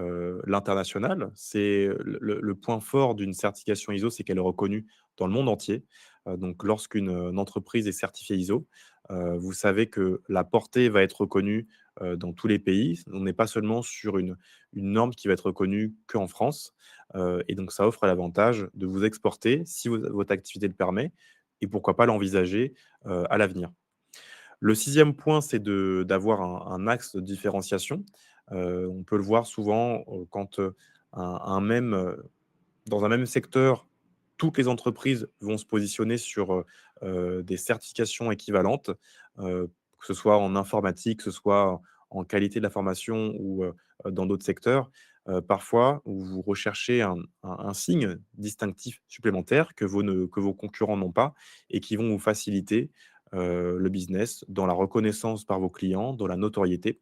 l'international. C'est le point fort d'une certification ISO, c'est qu'elle est reconnue dans le monde entier. Donc lorsqu'une, entreprise est certifiée ISO, vous savez que la portée va être reconnue, dans tous les pays. On n'est pas seulement sur une norme qui va être reconnue qu'en France, et donc ça offre l'avantage de vous exporter si votre activité le permet et pourquoi pas l'envisager, à l'avenir. Le sixième point, c'est d'avoir un axe de différenciation. On peut le voir souvent, quand, un même, dans un même secteur, toutes les entreprises vont se positionner sur, des certifications équivalentes, que ce soit en informatique, que ce soit en qualité de la formation ou, dans d'autres secteurs. Parfois, vous recherchez un signe distinctif supplémentaire que vos concurrents n'ont pas et qui vont vous faciliter, le business dans la reconnaissance par vos clients, dans la notoriété.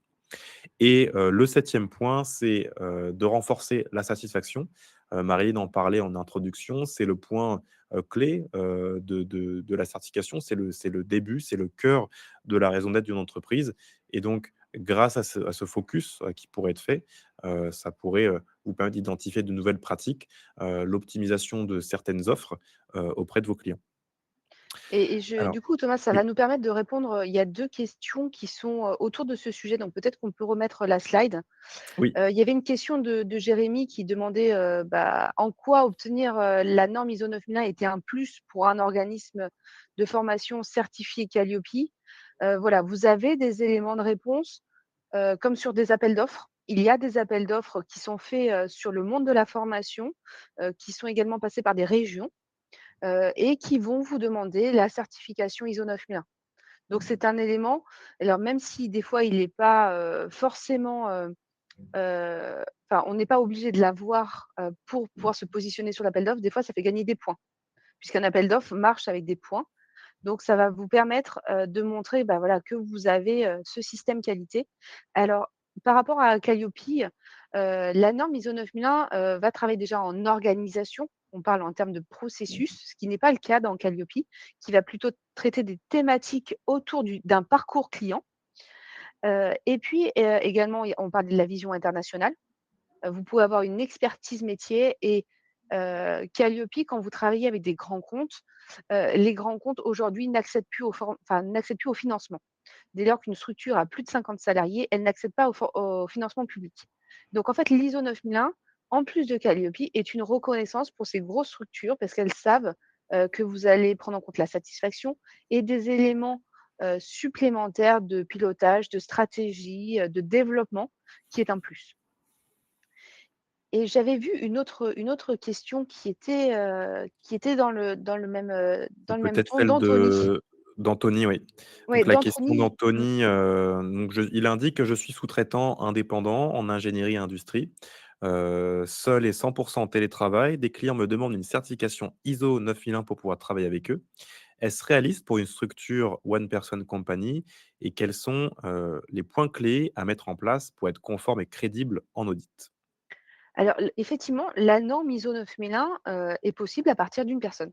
Et le septième point, c'est, de renforcer la satisfaction. Maryline en parlait en introduction, c'est le point, clé, de la certification. C'est le début, c'est le cœur de la raison d'être d'une entreprise et donc grâce à ce focus, qui pourrait être fait, ça pourrait, vous permettre d'identifier de nouvelles pratiques, l'optimisation de certaines offres, auprès de vos clients. Et Alors du coup, Thomas, ça va oui, nous permettre de répondre, il y a 2 questions qui sont, autour de ce sujet, donc peut-être qu'on peut remettre la slide. oui. Il y avait une question de Jérémy qui demandait, en quoi obtenir, la norme ISO 9001 était un plus pour un organisme de formation certifié Qualiopi. Voilà, vous avez des éléments de réponse, comme sur des appels d'offres. Il y a des appels d'offres qui sont faits, sur le monde de la formation, qui sont également passés par des régions, et qui vont vous demander la certification ISO 9001. Donc c'est un élément, alors même si des fois il n'est pas, forcément, on n'est pas obligé de l'avoir, pour pouvoir se positionner sur l'appel d'offres. Des fois, ça fait gagner des points, puisqu'un appel d'offres marche avec des points. Donc ça va vous permettre, de montrer, voilà, que vous avez, ce système qualité. Alors, par rapport à Calliope, la norme ISO 9001, va travailler déjà en organisation. On parle en termes de processus, ce qui n'est pas le cas dans Calliope, qui va plutôt traiter des thématiques autour d'un parcours client. Et puis, également, on parle de la vision internationale. Vous pouvez avoir une expertise métier et Calliope, quand vous travaillez avec des grands comptes, les grands comptes aujourd'hui n'accèdent plus au financement. Dès lors qu'une structure a plus de 50 salariés, elle n'accède pas au financement public. Donc en fait, l'ISO 9001, en plus de Calliope, est une reconnaissance pour ces grosses structures parce qu'elles savent, que vous allez prendre en compte la satisfaction et des éléments, supplémentaires de pilotage, de stratégie, de développement qui est un plus. Et j'avais vu une autre question qui était dans Ou le même peut-être ton celle d'Anthony. de d'Anthony, oui. Ouais, Donc la question d'Anthony. Mmh. d'Anthony, donc il indique que: «Je suis sous-traitant indépendant en ingénierie et industrie, seul et 100 en télétravail. Des clients me demandent une certification ISO 9001 pour pouvoir travailler avec eux. Est-ce réaliste pour une structure one person company et quels sont, les points clés à mettre en place pour être conforme et crédible en audit?» Alors effectivement, la norme ISO 9001, est possible à partir d'une personne.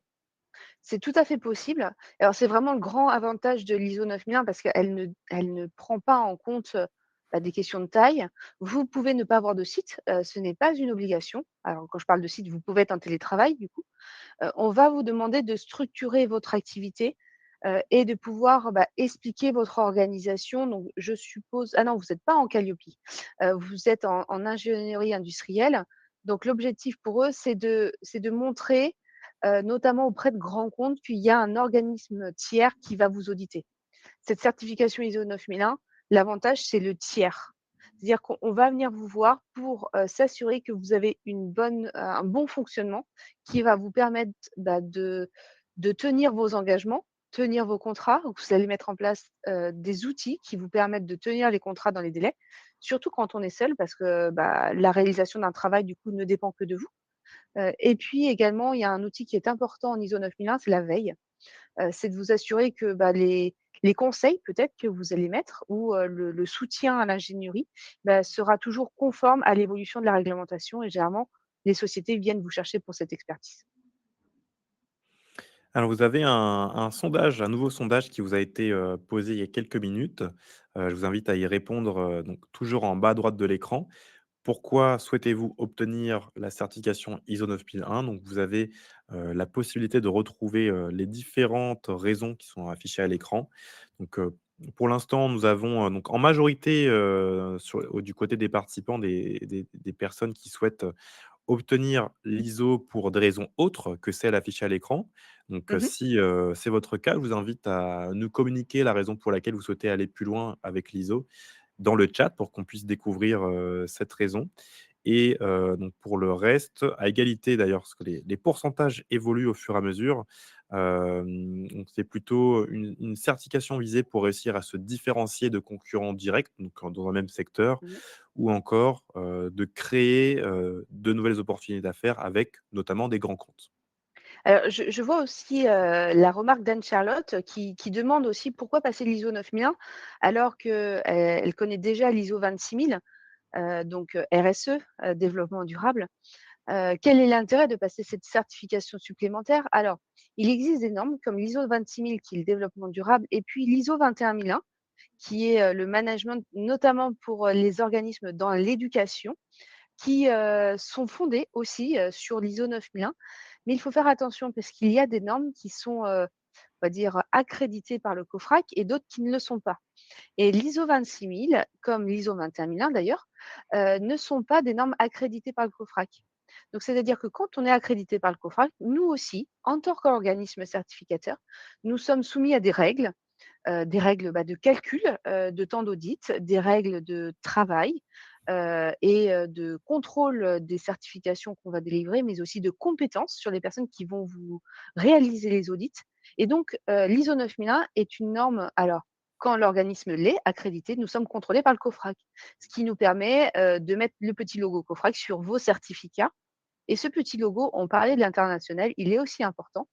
C'est tout à fait possible. Alors c'est vraiment le grand avantage de l'ISO 9001 parce qu'elle ne prend pas en compte, des questions de taille. Vous pouvez ne pas avoir de site, ce n'est pas une obligation. Alors quand je parle de site, vous pouvez être en télétravail du coup. On va vous demander de structurer votre activité, et de pouvoir, expliquer votre organisation. Donc je suppose, ah non, vous n'êtes pas en Calliope, vous êtes en ingénierie industrielle. Donc l'objectif pour eux, c'est de montrer, notamment auprès de grands comptes, qu'il y a un organisme tiers qui va vous auditer. Cette certification ISO 9001, l'avantage, c'est le tiers. C'est-à-dire qu'on va venir vous voir pour, s'assurer que vous avez un bon fonctionnement qui va vous permettre, de tenir vos engagements, tenir vos contrats. Donc vous allez mettre en place, des outils qui vous permettent de tenir les contrats dans les délais, surtout quand on est seul parce que, la réalisation d'un travail, du coup, ne dépend que de vous. Et puis également, il y a un outil qui est important en ISO 9001, c'est la veille. C'est de vous assurer que, les conseils peut-être que vous allez mettre ou le soutien à l'ingénierie, sera toujours conforme à l'évolution de la réglementation et généralement, les sociétés viennent vous chercher pour cette expertise. Alors vous avez un sondage, un nouveau sondage qui vous a été, posé il y a quelques minutes. Je vous invite à y répondre, donc toujours en bas à droite de l'écran. Pourquoi souhaitez-vous obtenir la certification ISO 9001? Donc vous avez, la possibilité de retrouver, les différentes raisons qui sont affichées à l'écran. Donc, pour l'instant, nous avons, donc en majorité, du côté des participants, des personnes qui souhaitent obtenir l'ISO pour des raisons autres que celles affichées à l'écran. Donc, Mmh. si, c'est votre cas, je vous invite à nous communiquer la raison pour laquelle vous souhaitez aller plus loin avec l'ISO dans le chat pour qu'on puisse découvrir, cette raison. Et donc pour le reste, à égalité d'ailleurs, parce que les pourcentages évoluent au fur et à mesure. Donc c'est plutôt une certification visée pour réussir à se différencier de concurrents directs, donc dans un même secteur, Mmh. ou encore, de créer, de nouvelles opportunités d'affaires avec notamment des grands comptes. Alors je vois aussi, la remarque d'Anne-Charlotte qui demande aussi pourquoi passer l'ISO 9001 alors qu'elle connaît déjà l'ISO 26000, donc RSE, développement durable. Quel est l'intérêt de passer cette certification supplémentaire? Alors, il existe des normes comme l'ISO 26000 qui est le développement durable et puis l'ISO 21001 qui est, le management notamment pour, les organismes dans l'éducation qui, sont fondées aussi, sur l'ISO 9001. Mais il faut faire attention parce qu'il y a des normes qui sont, on va dire accréditées par le COFRAC et d'autres qui ne le sont pas. Et l'ISO 26000, comme l'ISO 21001 d'ailleurs, ne sont pas des normes accréditées par le COFRAC. Donc c'est-à-dire que quand on est accrédité par le COFRAC, nous aussi, en tant qu'organisme certificateur, nous sommes soumis à des règles, de calcul, de temps d'audit, des règles de travail, et de contrôle, des certifications qu'on va délivrer, mais aussi de compétences sur les personnes qui vont vous réaliser les audits. Et donc, l'ISO 9001 est une norme alors, quand l'organisme l'est accrédité, nous sommes contrôlés par le COFRAC, ce qui nous permet, de mettre le petit logo COFRAC sur vos certificats. Et ce petit logo, on parlait de l'international, il est aussi important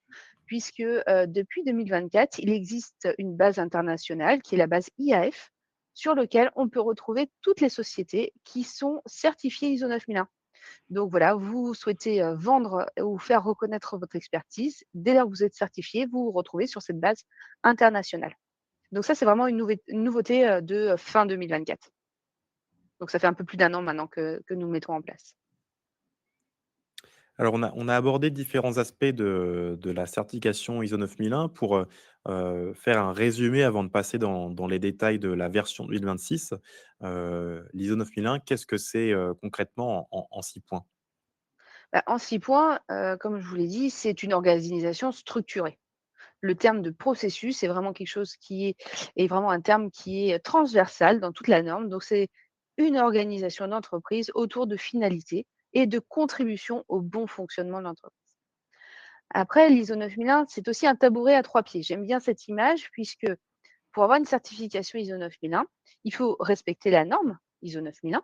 puisque, depuis 2024, il existe une base internationale qui est la base IAF, sur lequel on peut retrouver toutes les sociétés qui sont certifiées ISO 9001. Donc voilà, vous souhaitez, vendre ou faire reconnaître votre expertise. Dès lors que vous êtes certifié, vous vous retrouvez sur cette base internationale. Donc ça, c'est vraiment une nouveauté, de fin 2024. Donc ça fait un peu plus d'un an maintenant que nous le mettons en place. Alors on a abordé différents aspects de la certification ISO 9001 pour, faire un résumé avant de passer dans les détails de la version 2026. L'ISO 9001, qu'est-ce que c'est, concrètement en 6 points? Bah, en 6 points, comme je vous l'ai dit, c'est une organisation structurée. Le terme de processus est vraiment quelque chose qui est vraiment un terme qui est transversal dans toute la norme. Donc c'est une organisation d'entreprise autour de finalités et de contribution au bon fonctionnement de l'entreprise. Après, l'ISO 9001, c'est aussi un tabouret à 3 pieds. J'aime bien cette image puisque pour avoir une certification ISO 9001, il faut respecter la norme ISO 9001.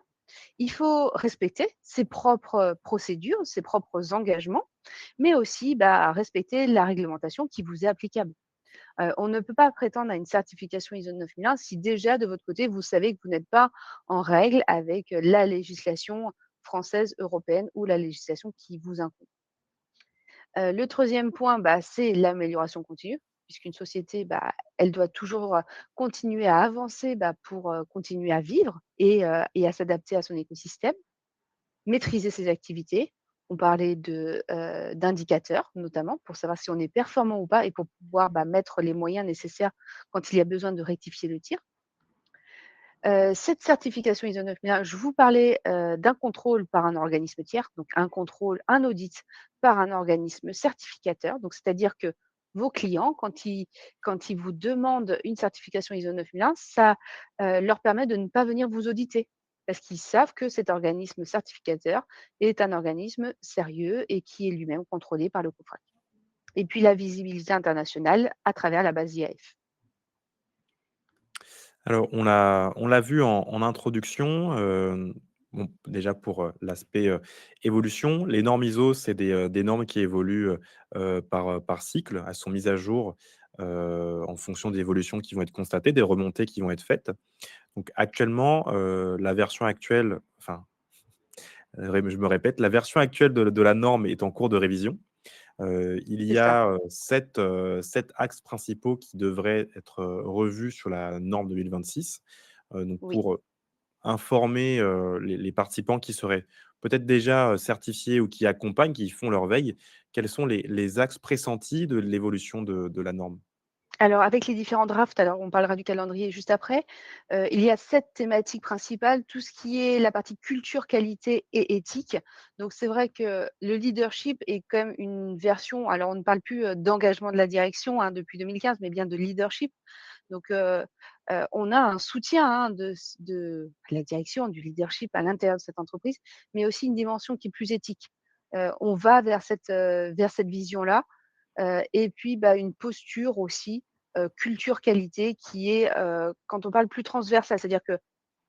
Il faut respecter ses propres procédures, ses propres engagements, mais aussi respecter la réglementation qui vous est applicable. On ne peut pas prétendre à une certification ISO 9001 si déjà de votre côté, vous savez que vous n'êtes pas en règle avec la législation française, européenne ou la législation qui vous incombe. Le 3e point, c'est l'amélioration continue, puisqu'une société, elle doit toujours, continuer à avancer, pour, continuer à vivre et à s'adapter à son écosystème. Maîtriser ses activités. On parlait d'indicateurs notamment pour savoir si on est performant ou pas et pour pouvoir, mettre les moyens nécessaires quand il y a besoin de rectifier le tir. Cette certification ISO 9001, je vous parlais, d'un contrôle par un organisme tiers, donc un contrôle, un audit par un organisme certificateur. Donc c'est-à-dire que vos clients, quand ils vous demandent une certification ISO 9001, ça, leur permet de ne pas venir vous auditer parce qu'ils savent que cet organisme certificateur est un organisme sérieux et qui est lui-même contrôlé par le COFRAC. Et puis la visibilité internationale à travers la base IAF. Alors on l'a vu en introduction, bon déjà pour, l'aspect, évolution, les normes ISO, c'est des normes qui évoluent, par cycle. Elles sont mises à jour, en fonction des évolutions qui vont être constatées, des remontées qui vont être faites. Donc actuellement, la version actuelle, enfin, je me répète, la version actuelle de la norme est en cours de révision. Il C'est y ça. a, 7 axes principaux qui devraient être, revus sur la norme 2026. Donc Oui. pour, informer, les participants qui seraient peut-être déjà, certifiés ou qui accompagnent, qui font leur veille, quels sont les axes pressentis de l'évolution de la norme? Alors avec les différents drafts, alors on parlera du calendrier juste après, il y a 7 thématiques principales, tout ce qui est la partie culture, qualité et éthique. Donc c'est vrai que le leadership est quand même une version, alors on ne parle plus, d'engagement de la direction, hein, depuis 2015, mais bien de leadership. Donc on a un soutien, hein, de la direction, du leadership à l'intérieur de cette entreprise, mais aussi une dimension qui est plus éthique. On va vers cette vision-là. Et puis, une posture aussi, culture qualité qui est, quand on parle plus transversale, c'est-à-dire que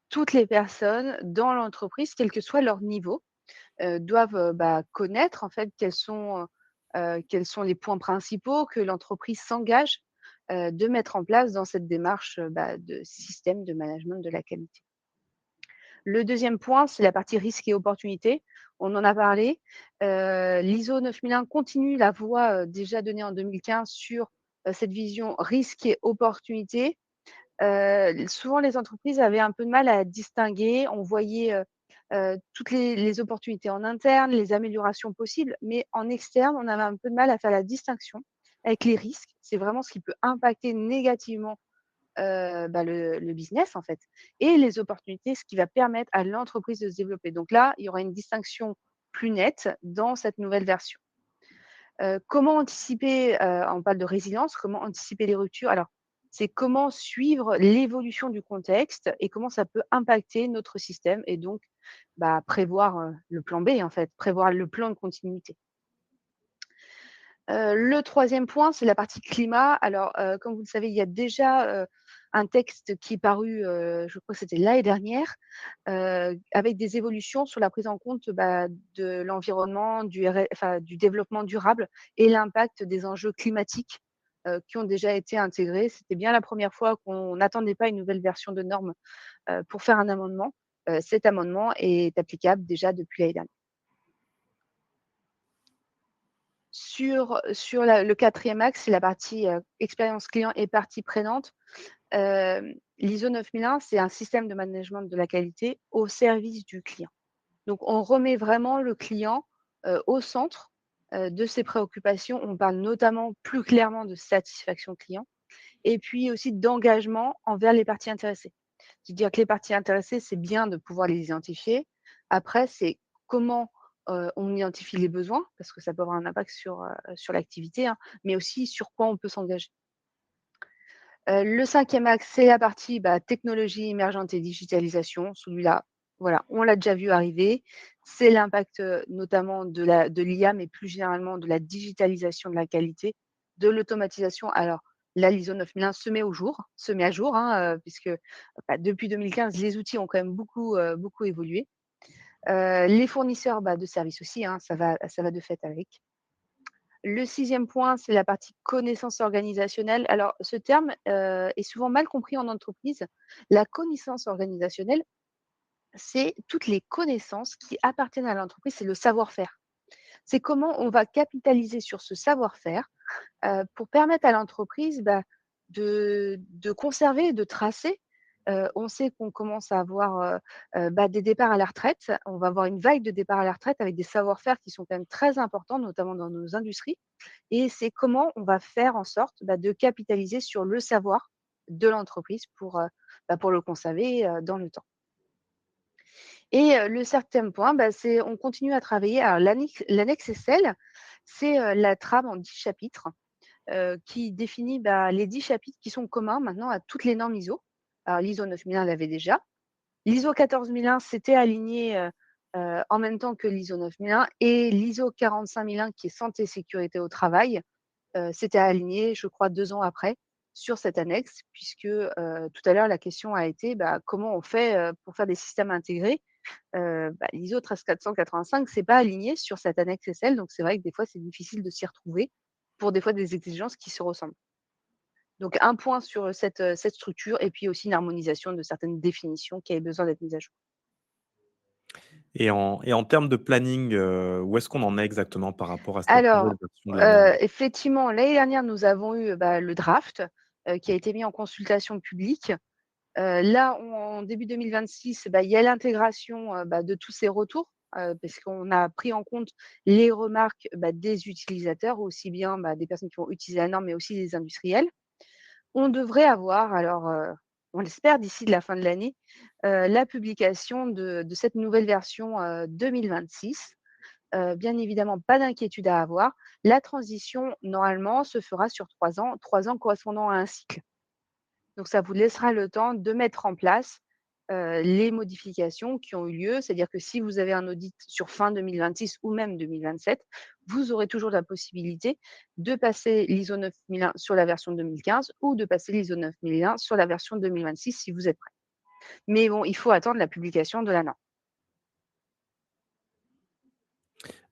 toutes les personnes dans l'entreprise, quel que soit leur niveau, doivent, connaître en fait quels sont les points principaux que l'entreprise s'engage, de mettre en place dans cette démarche, de système de management de la qualité. Le deuxième point, c'est la partie risque et opportunité. On en a parlé. L'ISO 9001 continue la voie, déjà donnée en 2015 sur, cette vision risque et opportunité. Souvent les entreprises avaient un peu de mal à distinguer. On voyait, toutes les opportunités en interne, les améliorations possibles, mais en externe, on avait un peu de mal à faire la distinction avec les risques. C'est vraiment ce qui peut impacter négativement le business en fait et les opportunités, ce qui va permettre à l'entreprise de se développer. Donc là, il y aura une distinction plus nette dans cette nouvelle version. Comment anticiper, on parle de résilience, comment anticiper les ruptures? Alors, c'est comment suivre l'évolution du contexte et comment ça peut impacter notre système et donc, prévoir, le plan B en fait, prévoir le plan de continuité. Le troisième point, c'est la partie climat. Alors, comme vous le savez, il y a déjà, un texte qui est paru, je crois que c'était l'année dernière, avec des évolutions sur la prise en compte, de l'environnement, du développement durable et l'impact des enjeux climatiques, qui ont déjà été intégrés. C'était bien la première fois qu'on n'attendait pas une nouvelle version de norme, pour faire un amendement. Cet amendement est applicable déjà depuis l'année dernière. Sur le 4e axe, c'est la partie, expérience client et partie prenante. L'ISO 9001, c'est un système de management de la qualité au service du client. Donc on remet vraiment le client, au centre, de ses préoccupations. On parle notamment plus clairement de satisfaction client et puis aussi d'engagement envers les parties intéressées. C'est-à-dire que les parties intéressées, c'est bien de pouvoir les identifier. Après, c'est comment, on identifie les besoins, parce que ça peut avoir un impact sur l'activité, hein, mais aussi sur quoi on peut s'engager. Le 5e axe, c'est la partie, bah, technologie émergente et digitalisation. Celui-là, voilà, on l'a déjà vu arriver. C'est l'impact, notamment de l'IA, mais plus généralement de la digitalisation de la qualité, de l'automatisation. Alors là, l'ISO 9001 se met à jour, hein, puisque, bah, depuis 2015, les outils ont quand même beaucoup évolué. Les fournisseurs, bah, de services aussi, hein, ça va de fait avec. Le 6e point, c'est la partie connaissance organisationnelle. Alors, ce terme, est souvent mal compris en entreprise. La connaissance organisationnelle, c'est toutes les connaissances qui appartiennent à l'entreprise, c'est le savoir-faire. C'est comment on va capitaliser sur ce savoir-faire, pour permettre à l'entreprise, bah, de conserver, de tracer. On sait qu'on commence à avoir, bah, des départs à la retraite. On va avoir une vague de départs à la retraite avec des savoir-faire qui sont quand même très importants, notamment dans nos industries et c'est comment on va faire en sorte, bah, de capitaliser sur le savoir de l'entreprise pour le conserver, dans le temps. Et le 7e point, bah, c'est on continue à travailler alors l'annexe SL, c'est, la trame en 10 chapitres, qui définit, bah, les 10 chapitres qui sont communs maintenant à toutes les normes ISO. Alors l'ISO 9001 l'avait déjà. L'ISO 14001 s'était aligné, en même temps que l'ISO 9001 et l'ISO 45001 qui est santé sécurité au travail, s'était aligné, je crois 2 ans après, sur cette annexe puisque, tout à l'heure la question a été, bah, comment on fait, pour faire des systèmes intégrés? Bah, l'ISO 13485 s'est pas aligné sur cette annexe SL, donc c'est vrai que des fois c'est difficile de s'y retrouver pour des fois des exigences qui se ressemblent. Donc un point sur, cette structure et puis aussi une harmonisation de certaines définitions qui avaient besoin d'être mises à jour. Et en termes de planning, où est-ce qu'on en est exactement par rapport à cette Alors, nouvelle version de la norme? effectivement, l'année dernière, nous avons eu, bah, le draft, qui a été mis en consultation publique. Là, en début 2026, bah, il y a l'intégration, bah, de tous ces retours, parce qu'on a pris en compte les remarques, bah, des utilisateurs, aussi bien, bah, des personnes qui vont utiliser la norme, mais aussi des industriels. On devrait avoir alors, on l'espère d'ici de la fin de l'année, la publication de cette nouvelle version, 2026. Bien évidemment, pas d'inquiétude à avoir. La transition, normalement, se fera sur 3 ans correspondant à un cycle. Donc ça vous laissera le temps de mettre en place, les modifications qui ont eu lieu. C'est-à-dire que si vous avez un audit sur fin 2026 ou même 2027, vous aurez toujours la possibilité de passer l'ISO 9001 sur la version 2015 ou de passer l'ISO 9001 sur la version 2026 si vous êtes prêt. Mais bon, il faut attendre la publication de la norme.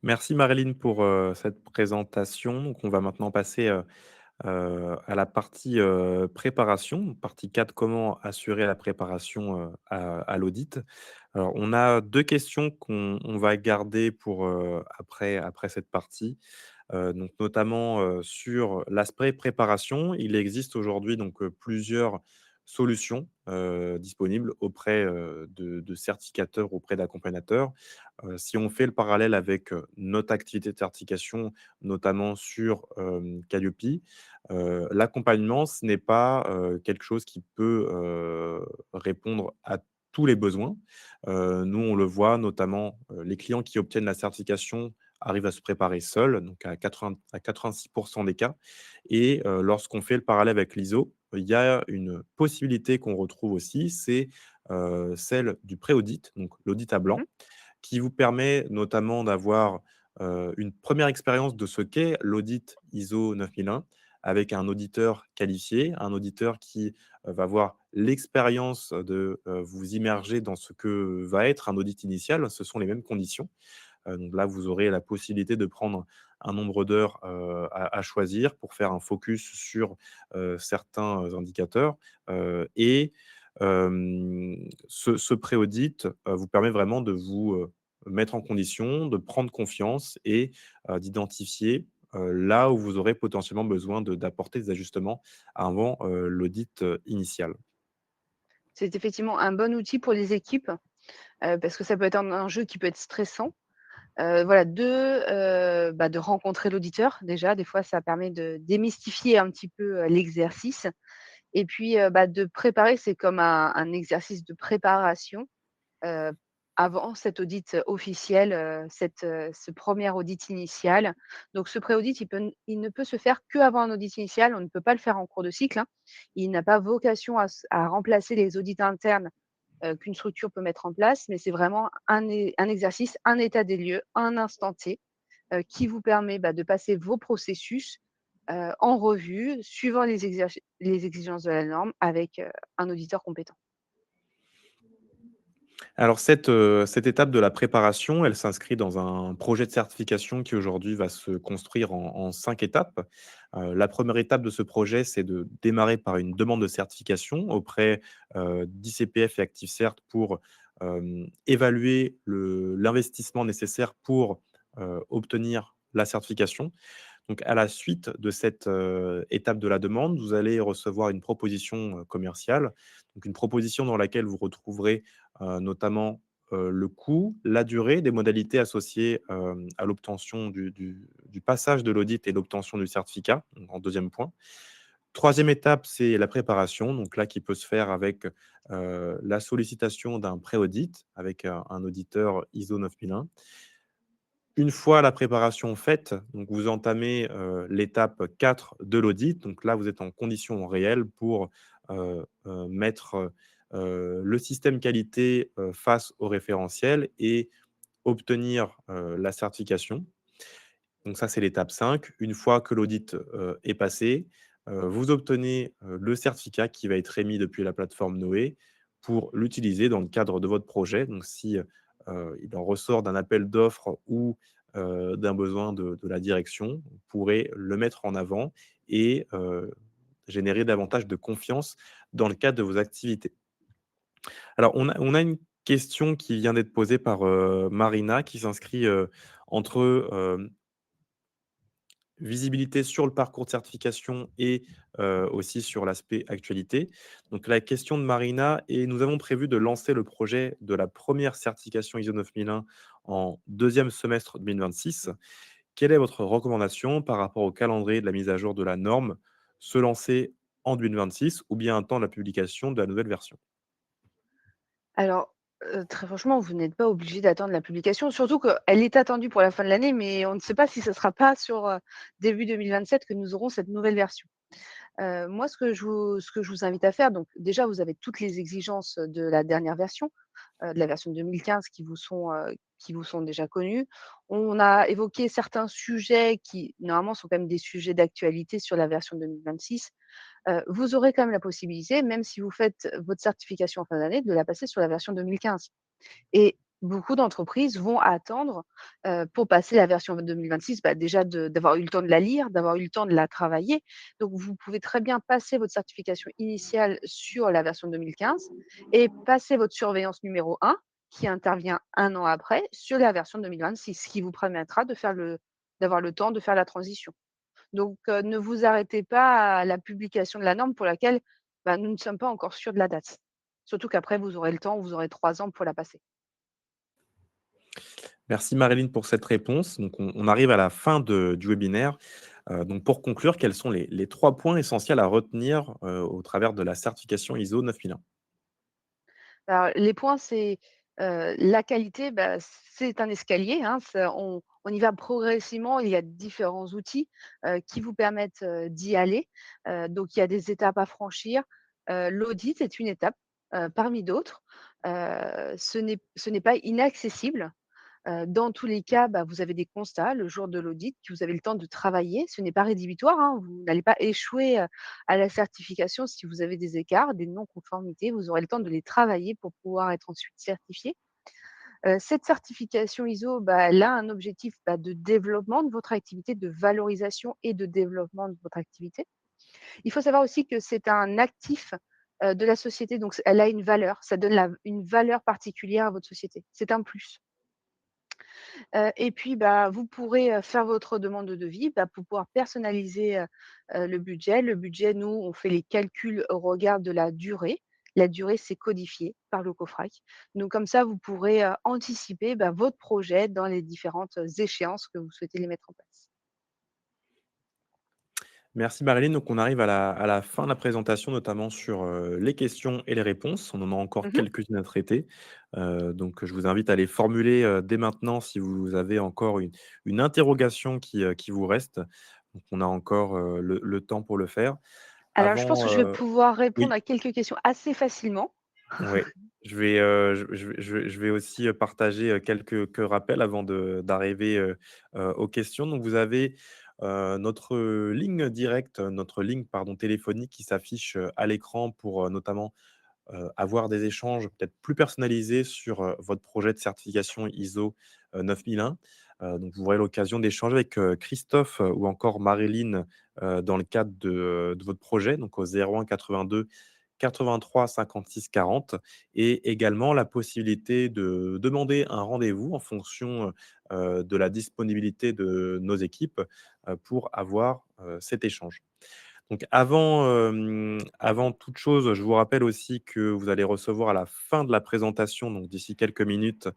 Merci Marilyn pour, cette présentation. Donc on va maintenant passer, à la partie, préparation, partie 4, comment assurer la préparation, à l'audit. Alors on a 2 questions qu'on va garder pour, après cette partie. Donc notamment, sur l'aspect préparation, il existe aujourd'hui donc, plusieurs solutions, disponibles auprès, de certificateurs, auprès d'accompagnateurs. Si on fait le parallèle avec, notre activité de certification, notamment sur, Calliope, l'accompagnement, ce n'est pas, quelque chose qui peut, répondre à tous les besoins. Nous, on le voit notamment, les clients qui obtiennent la certification arrivent à se préparer seuls, donc à 86 des cas et lorsqu'on fait le parallèle avec l'ISO, il y a une possibilité qu'on retrouve aussi, c'est, celle du pré-audit, donc l'audit à Mmh. blanc qui vous permet notamment d'avoir, une première expérience de ce qu'est l'audit ISO 9001 avec un auditeur qualifié, un auditeur qui, va avoir l'expérience de, vous immerger dans ce que va être un audit initial. Ce sont les mêmes conditions. Donc là, vous aurez la possibilité de prendre un nombre d'heures, à choisir pour faire un focus sur, certains indicateurs, et ce pré-audit, vous permet vraiment de vous, mettre en condition, de prendre confiance et d'identifier, là où vous aurez potentiellement besoin d'apporter des ajustements avant, l'audit, initial. C'est effectivement un bon outil pour les équipes, parce que ça peut être un enjeu qui peut être stressant. Voilà, de rencontrer l'auditeur déjà, des fois ça permet de démystifier un petit peu, l'exercice et puis, de préparer, c'est comme un exercice de préparation, heu, avant cet audit officiel, ce premier audit initial. Donc ce pré-audit, il ne peut se faire qu'avant un audit initial, on ne peut pas le faire en cours de cycle, hein. Il n'a pas vocation à remplacer les audits internes, qu'une structure peut mettre en place, mais c'est vraiment un exercice, un état des lieux, un instant T, qui vous permet, de passer vos processus, en revue, suivant les exigences de la norme avec, un auditeur compétent. Alors cette étape de la préparation, elle s'inscrit dans un projet de certification qui aujourd'hui va se construire en 5 étapes. La première étape de ce projet, c'est de démarrer par une demande de certification auprès, d'ICPF et ActiveCert pour, évaluer l'investissement nécessaire pour, obtenir la certification. Donc à la suite de cette, étape de la demande, vous allez recevoir une proposition, commerciale. Donc une proposition dans laquelle vous retrouverez, notamment, le coût, la durée, des modalités associées, à l'obtention du passage de l'audit et l'obtention du certificat, donc en deuxième point. Troisième étape, c'est la préparation, donc là qui peut se faire avec, la sollicitation d'un pré-audit avec un auditeur ISO 9001. Une fois la préparation faite, donc vous entamez, l'étape 4 de l'audit. Donc là, vous êtes en conditions réelles pour, mettre, le système qualité, face au référentiel et obtenir, la certification. Donc ça, c'est l'étape 5. Une fois que l'audit, est passé, vous obtenez, le certificat qui va être émis depuis la plateforme Noé pour l'utiliser dans le cadre de votre projet. Donc si, il en ressort d'un appel d'offres ou, d'un besoin de la direction, vous pourrez le mettre en avant et générer davantage de confiance dans le cadre de vos activités. Alors on a une question qui vient d'être posée par, Marina qui s'inscrit, entre, visibilité sur le parcours de certification et aussi sur l'aspect actualité. Donc la question de Marina est: nous avons prévu de lancer le projet de la première certification ISO 9001 en deuxième semestre 2026. Quelle est votre recommandation par rapport au calendrier de la mise à jour de la norme? Se lancer en 2026 ou bien attendre la publication de la nouvelle version? Alors, très franchement, vous n'êtes pas obligé d'attendre la publication, surtout qu'elle est attendue pour la fin de l'année, mais on ne sait pas si ce ne sera pas sur, début 2027 que nous aurons cette nouvelle version. Moi, ce que je vous invite à faire, donc déjà, vous avez toutes les exigences de la dernière version, de la version 2015 qui vous sont déjà connues. On a évoqué certains sujets qui, normalement, sont quand même des sujets d'actualité sur la version 2026. Vous aurez quand même la possibilité, même si vous faites votre certification en fin d'année, de la passer sur la version 2015. Et beaucoup d'entreprises vont attendre, pour passer la version 2026, déjà d'avoir eu le temps de la lire, d'avoir eu le temps de la travailler. Donc vous pouvez très bien passer votre certification initiale sur la version 2015 et passer votre surveillance numéro 1, qui intervient 1 an après, sur la version 2026, ce qui vous permettra d'avoir le temps de faire la transition. Donc, ne vous arrêtez pas à la publication de la norme pour laquelle, nous ne sommes pas encore sûrs de la date. Surtout qu'après vous aurez le temps, vous aurez 3 ans pour la passer. Merci Marilyn pour cette réponse. Donc on arrive à la fin du webinaire. Donc pour conclure, quels sont les 3 points essentiels à retenir, au travers de la certification ISO 9001? Alors les points, c'est, la qualité, c'est un escalier, hein, on y va progressivement. Il y a différents outils, qui vous permettent, d'y aller. Donc il y a des étapes à franchir. L'audit est une étape, parmi d'autres. Ce n'est pas inaccessible. Dans tous les cas, vous avez des constats le jour de l'audit que vous avez le temps de travailler. Ce n'est pas rédhibitoire, hein. Vous n'allez pas échouer, à la certification si vous avez des écarts, des non-conformités. Vous aurez le temps de les travailler pour pouvoir être ensuite certifié. Cette certification ISO, elle a un objectif, de développement de votre activité, de valorisation et de développement de votre activité. Il faut savoir aussi que c'est un actif, de la société, donc elle a une valeur. Ça donne une valeur particulière à votre société. C'est un plus. Et puis, bah, vous pourrez, faire votre demande de devis, bah, pour pouvoir personnaliser, le budget. Le budget, nous, on fait les calculs au regard de la durée. La durée, c'est codifié par le COFRAC. Donc comme ça, vous pourrez, anticiper, bah, votre projet dans les différentes, échéances que vous souhaitez les mettre en place. Merci Marilyn. Donc on arrive à la fin de la présentation, notamment sur, les questions et les réponses. On en a encore Mmh. quelques-unes à traiter. Donc je vous invite à les formuler, dès maintenant si vous avez encore une interrogation qui vous reste. Donc on a encore, le temps pour le faire. Alors je pense que Avant, je vais pouvoir répondre oui, à quelques questions assez facilement. ouais, je vais aussi, partager, quelques rappels avant d'arriver, aux questions. Donc vous avez, notre, ligne directe, notre ligne, pardon, téléphonique qui s'affiche, à l'écran pour, notamment, avoir des échanges peut-être plus personnalisés sur, votre projet de certification ISO, 9001. Donc vous aurez l'occasion d'échanger avec, Christophe, ou encore Marilyn, dans le cadre de votre projet, donc au 01 82 83 56 40, et également la possibilité de demander un rendez-vous en fonction, de la disponibilité de nos équipes, pour avoir, cet échange. Donc avant toute chose, je vous rappelle aussi que vous allez recevoir à la fin de la présentation, donc d'ici quelques minutes,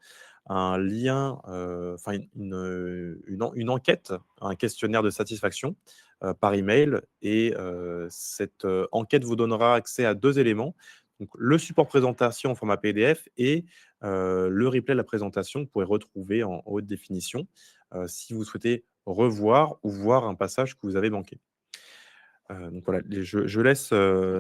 un lien, enfin une enquête, un questionnaire de satisfaction, par email, et cette, enquête vous donnera accès à 2 éléments. Donc le support présentation en format PDF et le replay de la présentation que vous pourrez retrouver en haute définition, si vous souhaitez revoir ou voir un passage que vous avez manqué. Donc voilà, je laisse,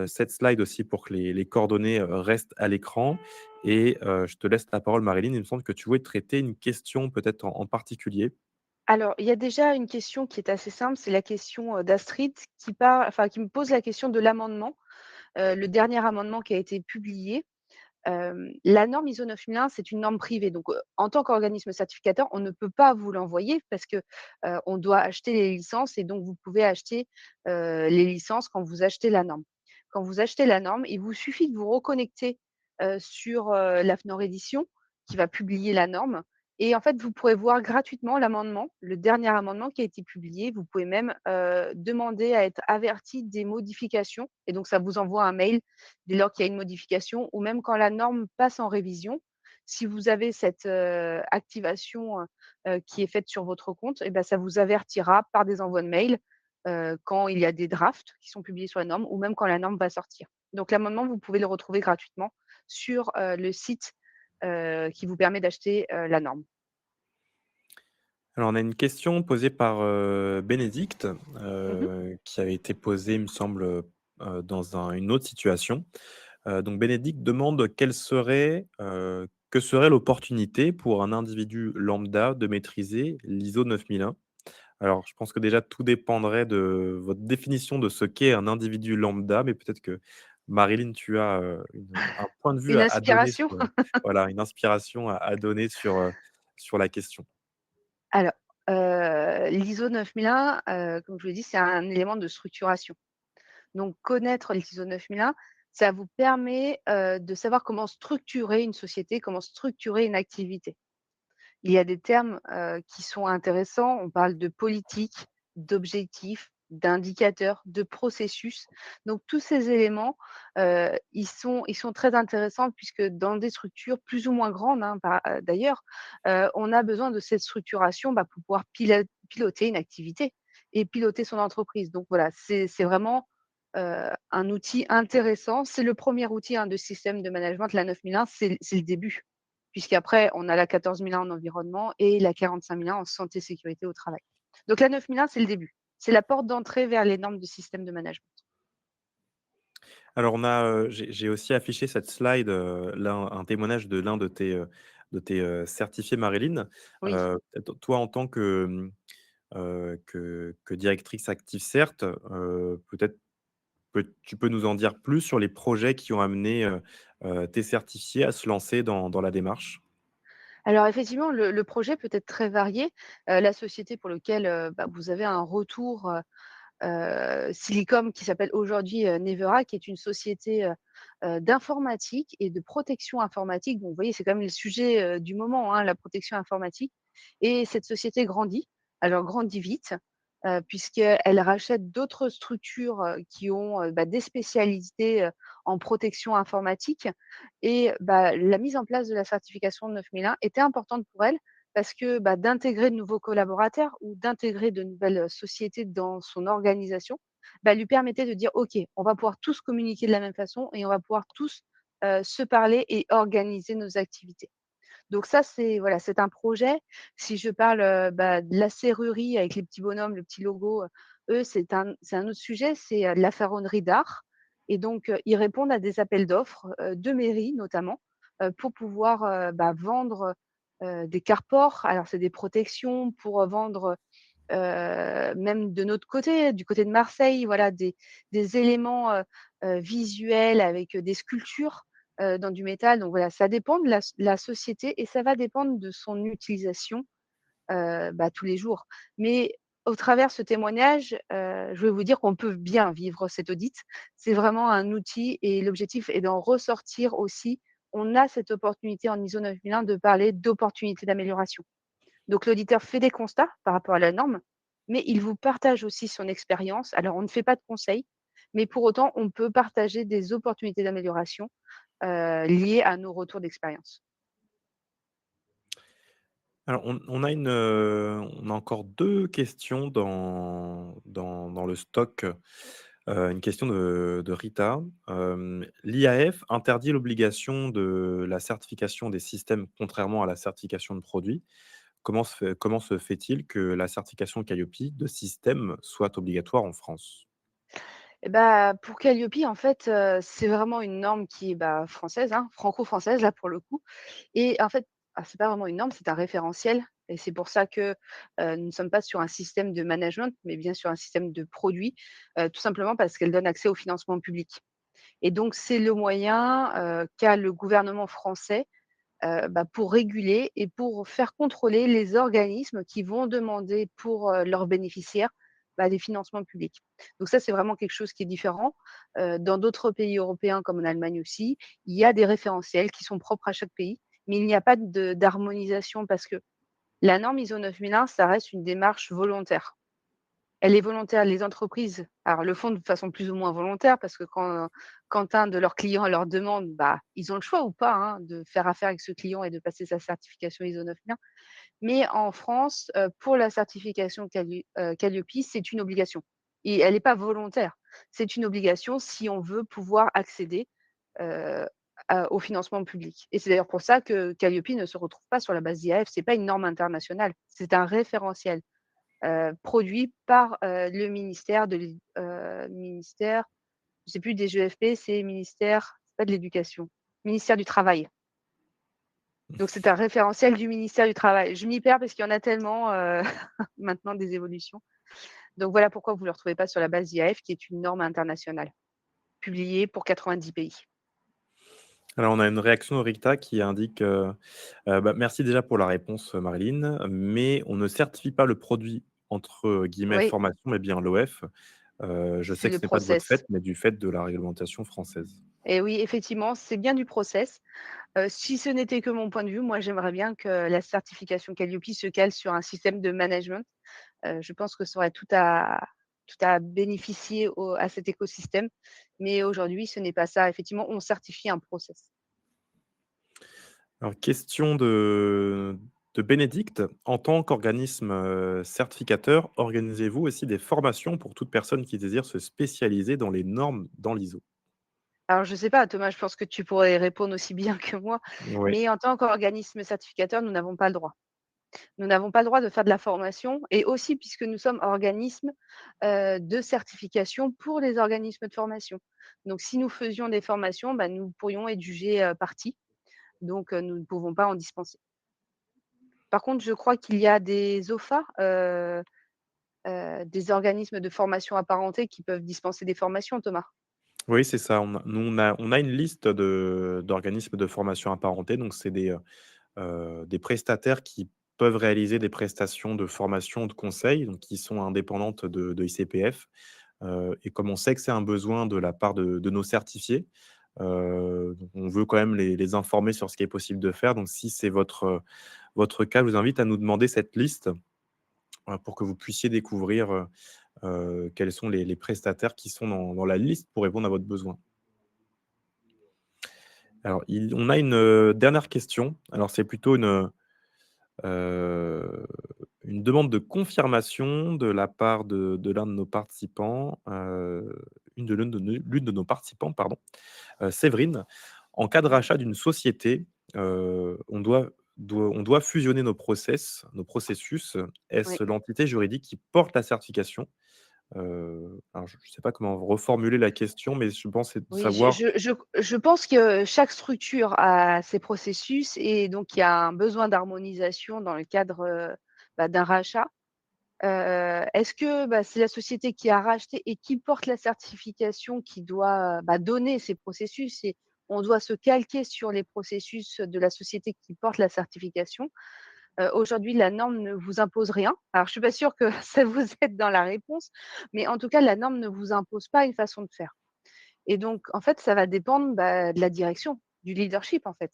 cette slide aussi pour que les coordonnées, restent à l'écran, et je te laisse la parole Maryline. Il me semble que tu voulais traiter une question peut-être en particulier? Alors, il y a déjà une question qui est assez simple, c'est la question, d'Astrid qui me pose la question de l'amendement, le dernier amendement qui a été publié. La norme ISO 9001, c'est une norme privée, donc en tant qu'organisme certificateur, on ne peut pas vous l'envoyer parce que, on doit acheter les licences et donc vous pouvez acheter, les licences quand vous achetez la norme. Quand vous achetez la norme, il vous suffit de vous reconnecter, sur, la FNOR Édition qui va publier la norme, et en fait, vous pourrez voir gratuitement l'amendement, le dernier amendement qui a été publié. Vous pouvez même, demander à être averti des modifications et donc ça vous envoie un mail dès lors qu'il y a une modification, ou même quand la norme passe en révision. Si vous avez cette, activation, qui est faite sur votre compte, et ben ça vous avertira par des envois de mails, quand il y a des drafts qui sont publiés sur la norme ou même quand la norme va sortir. Donc l'amendement, vous pouvez le retrouver gratuitement sur, le site, qui vous permet d'acheter, la norme. Alors on a une question posée par, Bénédicte, Mmh. qui avait été posée, il me semble, dans une autre situation. Donc Bénédicte demande que serait l'opportunité pour un individu lambda de maîtriser l'ISO 9001? Alors, je pense que déjà tout dépendrait de votre définition de ce qu'est un individu lambda, mais peut-être que Marilyn, tu as, un point de vue Une à donner inspiration? sur, voilà, une inspiration à donner sur la question. Alors, l'ISO 9001, comme je vous l'ai dit, c'est un élément de structuration. Donc connaître l'ISO 9001, ça vous permet, de savoir comment structurer une société, comment structurer une activité. Il y a des termes, qui sont intéressants. On parle de politique, d'objectifs, d'indicateurs, de processus. Donc tous ces éléments, ils sont très intéressants puisque dans des structures plus ou moins grandes, hein, d'ailleurs, on a besoin de cette structuration, bah, pour pouvoir piloter une activité et piloter son entreprise. Donc voilà, c'est vraiment, un outil intéressant. C'est le premier outil, hein, de système de management. La 9001, c'est le début. Puisqu'après, on a la 14001 en environnement et la 45001 en santé sécurité au travail. Donc la 9001, c'est le début. C'est la porte d'entrée vers les normes de système de management. Alors on a, j'ai aussi affiché cette slide, là, un témoignage de l'un de tes, certifiés Marilyn. Oui. Peut-être toi en tant que, que directrice Active Cert, peut-être tu peux nous en dire plus sur les projets qui ont amené, tes certifiés à se lancer dans la démarche? Alors effectivement, le projet peut être très varié. La société pour lequel, bah, vous avez un retour, Silicom qui s'appelle aujourd'hui, Nevera, qui est une société, d'informatique et de protection informatique. Donc vous voyez, c'est quand même le sujet, du moment, hein, la protection informatique. et cette société grandit. Alors grandit vite, puisqu'elle rachète d'autres structures, qui ont, des spécialités, en protection informatique et la mise en place de la certification 9001 était importante pour elle parce que, d'intégrer de nouveaux collaborateurs ou d'intégrer de nouvelles, sociétés dans son organisation, lui permettait de dire: «OK, on va pouvoir tous communiquer de la même façon et on va pouvoir tous, se parler et organiser nos activités». Donc ça, c'est voilà, c'est un projet. Si je parle, de la serrurerie avec les petits bonhommes, le petit logo, eux, c'est un autre sujet, c'est, de la ferronnerie d'art et donc ils répondent à des appels d'offres, de mairies notamment, pour pouvoir, vendre, des carport. Alors c'est des protections pour, vendre, même de notre côté, du côté de Marseille, voilà, des éléments, visuels avec, des sculptures, dans du métal. Donc voilà, ça dépend de la société et ça va dépendre de son utilisation, tous les jours. Mais au travers ce témoignage, je veux vous dire qu'on peut bien vivre cet audit. C'est vraiment un outil et l'objectif est d'en ressortir aussi. On a cette opportunité en ISO 9001 de parler d'opportunités d'amélioration. Donc l'auditeur fait des constats par rapport à la norme, mais il vous partage aussi son expérience. Alors on ne fait pas de conseils, mais pour autant, on peut partager des opportunités d'amélioration, liées à nos retours d'expérience. Alors on a encore 2 questions dans le stock. Une question de Rita. L'IAF interdit l'obligation de la certification des systèmes contrairement à la certification de produits. Comment se fait-il que la certification Qualiopi de système soit obligatoire en France? Et bah, pour Qualiopi, en fait, c'est vraiment une norme qui est, française, hein, franco-française là pour le coup et en fait, c'est pas vraiment une norme, c'est un référentiel et c'est pour ça que, nous ne sommes pas sur un système de management, mais bien sur un système de produits, tout simplement parce qu'elle donne accès au financement public et donc c'est le moyen, qu'a le gouvernement français, pour réguler et pour faire contrôler les organismes qui vont demander pour, leurs bénéficiaires, des financements publics. Donc ça, c'est vraiment quelque chose qui est différent. Dans d'autres pays européens comme en Allemagne aussi, il y a des référentiels qui sont propres à chaque pays, mais il n'y a pas d'harmonisation parce que la norme ISO 9001, ça reste une démarche volontaire. Elle est volontaire. Les entreprises, alors le font de façon plus ou moins volontaire parce que quand un de leurs clients leur demande, ils ont le choix ou pas, hein, de faire affaire avec ce client et de passer sa certification ISO 9001. Mais en France, pour la certification Qualiopi, c'est une obligation et elle n'est pas volontaire. C'est une obligation si on veut pouvoir accéder, heu, au financement public et c'est d'ailleurs pour ça que Qualiopi ne se retrouve pas sur la base d'IAF. C'est pas une norme internationale, c'est un référentiel produit par, le ministère, je sais plus des GEFP, c'est ministère, c'est pas de l'éducation, ministère du travail. Donc c'est un référentiel du ministère du travail. Je m'y perds parce qu'il y en a tellement, maintenant des évolutions. Donc voilà pourquoi vous ne le retrouvez pas sur la base d'IAF qui est une norme internationale, publiée pour 90 pays. Alors on a une réaction de Rita qui indique, «Merci déjà pour la réponse, Maryline, mais on ne certifie pas le produit entre guillemets Oui, "formation", mais bien l'OF. Je c'est sais que le ce n'est pas de votre fait, process mais du fait de la réglementation française». et oui, effectivement, c'est bien du process. Si ce n'était que mon point de vue, moi j'aimerais bien que la certification Qualiopi se cale sur un système de management. Je pense que ça aurait tout à bénéficier à cet écosystème. Mais aujourd'hui, ce n'est pas ça. Effectivement, on certifie un process. Alors question de Bénédicte: «En tant qu'organisme, certificateur, organisez-vous aussi des formations pour toute personne qui désire se spécialiser dans les normes dans l'ISO?» Alors je ne sais pas, Thomas, je pense que tu pourrais répondre aussi bien que moi, Oui. mais en tant qu'organisme certificateur, nous n'avons pas le droit. Nous n'avons pas le droit de faire de la formation et aussi puisque nous sommes organisme, de certification pour les organismes de formation. Donc si nous faisions des formations, nous pourrions être jugés, partie, donc nous ne pouvons pas en dispenser. Par contre, je crois qu'il y a des OFA, des organismes de formation apparentés qui peuvent dispenser des formations, Thomas? Oui, c'est ça. On a une liste d'organismes de formation apparentés, donc c'est des prestataires qui peuvent réaliser des prestations de formation, de conseil, donc qui sont indépendantes de ICPF. Et comme on sait que c'est un besoin de la part de nos certifiés, donc on veut quand même les informer sur ce qui est possible de faire. Donc si c'est votre cas, je vous invite à nous demander cette liste, pour que vous puissiez découvrir, quels sont les prestataires qui sont dans la liste pour répondre à votre besoin. Alors on a une, dernière question. Alors c'est plutôt une demande de confirmation de la part de l'un de nos participants, l'une de nos participantes, pardon, Séverine. En cas de Mmh. rachat d'une société, on doit fusionner nos processus. Oui. Est-ce l'entité juridique qui porte la certification? Alors je ne sais pas comment reformuler la question, mais je pense c'est de Oui, savoir. je pense que chaque structure a ses processus et donc il y a un besoin d'harmonisation dans le cadre, d'un rachat. Est-ce que, c'est la société qui a racheté et qui porte la certification qui doit, donner ces processus et on doit se calquer sur les processus de la société qui porte la certification? Aujourd'hui, la norme ne vous impose rien. Alors je suis pas sûre que ça vous aide dans la réponse, mais en tout cas, la norme ne vous impose pas une façon de faire et donc en fait, ça va dépendre, de la direction, du leadership, en fait.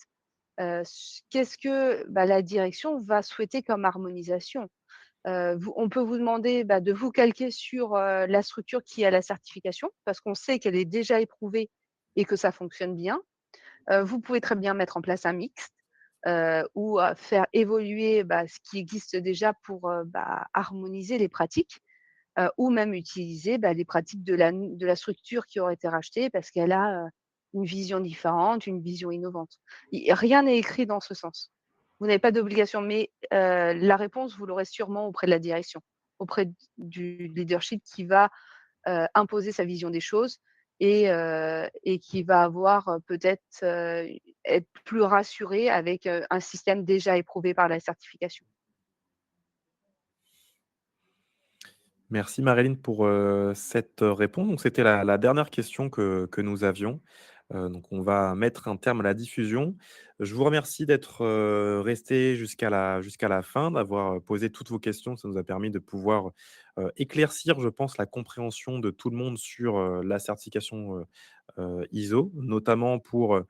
Qu'est-ce que, la direction va souhaiter comme harmonisation? Vous on peut vous demander, de vous calquer sur, la structure qui a la certification, parce qu'on sait qu'elle est déjà éprouvée et que ça fonctionne bien. Vous pouvez très bien mettre en place un mixte, ou faire évoluer, ce qui existe déjà pour, harmoniser les pratiques, ou même utiliser, les pratiques de la structure qui aurait été rachetée parce qu'elle a, une vision différente, une vision innovante. Rien n'est écrit dans ce sens. Vous n'avez pas d'obligation, mais la réponse, vous l'aurez sûrement auprès de la direction, auprès du leadership qui va, imposer sa vision des choses et qui va avoir, peut-être, être plus rassuré avec, un système déjà éprouvé par la certification. Merci Maréline pour, cette réponse. Donc c'était la dernière question que nous avions. Donc on va mettre un terme à la diffusion. Je vous remercie d'être, restés jusqu'à la fin, d'avoir, posé toutes vos questions. Ça nous a permis de pouvoir, éclaircir, je pense, la compréhension de tout le monde sur, la certification, ISO, notamment pour,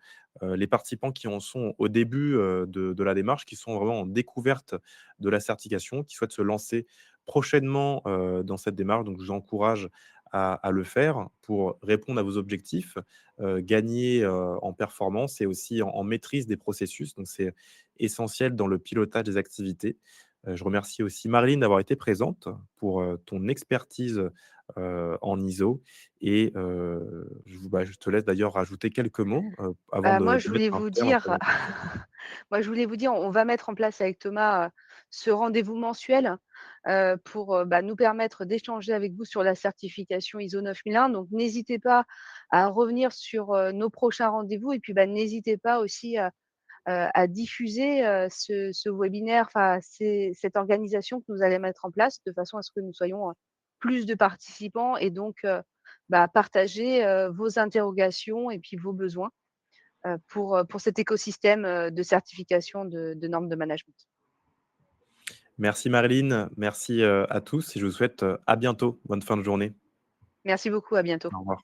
les participants qui en sont au début, de la démarche, qui sont vraiment en découverte de la certification, qui souhaitent se lancer prochainement, dans cette démarche. Donc je vous encourage à le faire pour répondre à vos objectifs, gagner, en performance et aussi en maîtrise des processus. Donc c'est essentiel dans le pilotage des activités. Je remercie aussi Marilyn d'avoir été présente pour, ton expertise, en ISO et je te laisse d'ailleurs rajouter quelques mots, avant Moi, de je mettre voulais un vous terme à dire cette présentation. moi, je voulais vous dire, on va mettre en place avec Thomas, ce rendez-vous mensuel, pour, nous permettre d'échanger avec vous sur la certification ISO 9001. Donc n'hésitez pas à revenir sur, nos prochains rendez-vous et puis, n'hésitez pas aussi à diffuser, ce webinaire, enfin, cette organisation que nous allons mettre en place de façon à ce que nous soyons, plus de participants et donc, partager, vos interrogations et puis vos besoins. Pour cet écosystème, de certification de normes de management. Merci Marilyn, merci, à tous et je vous souhaite, à bientôt. Bonne fin de journée. Merci beaucoup, à bientôt. Au revoir.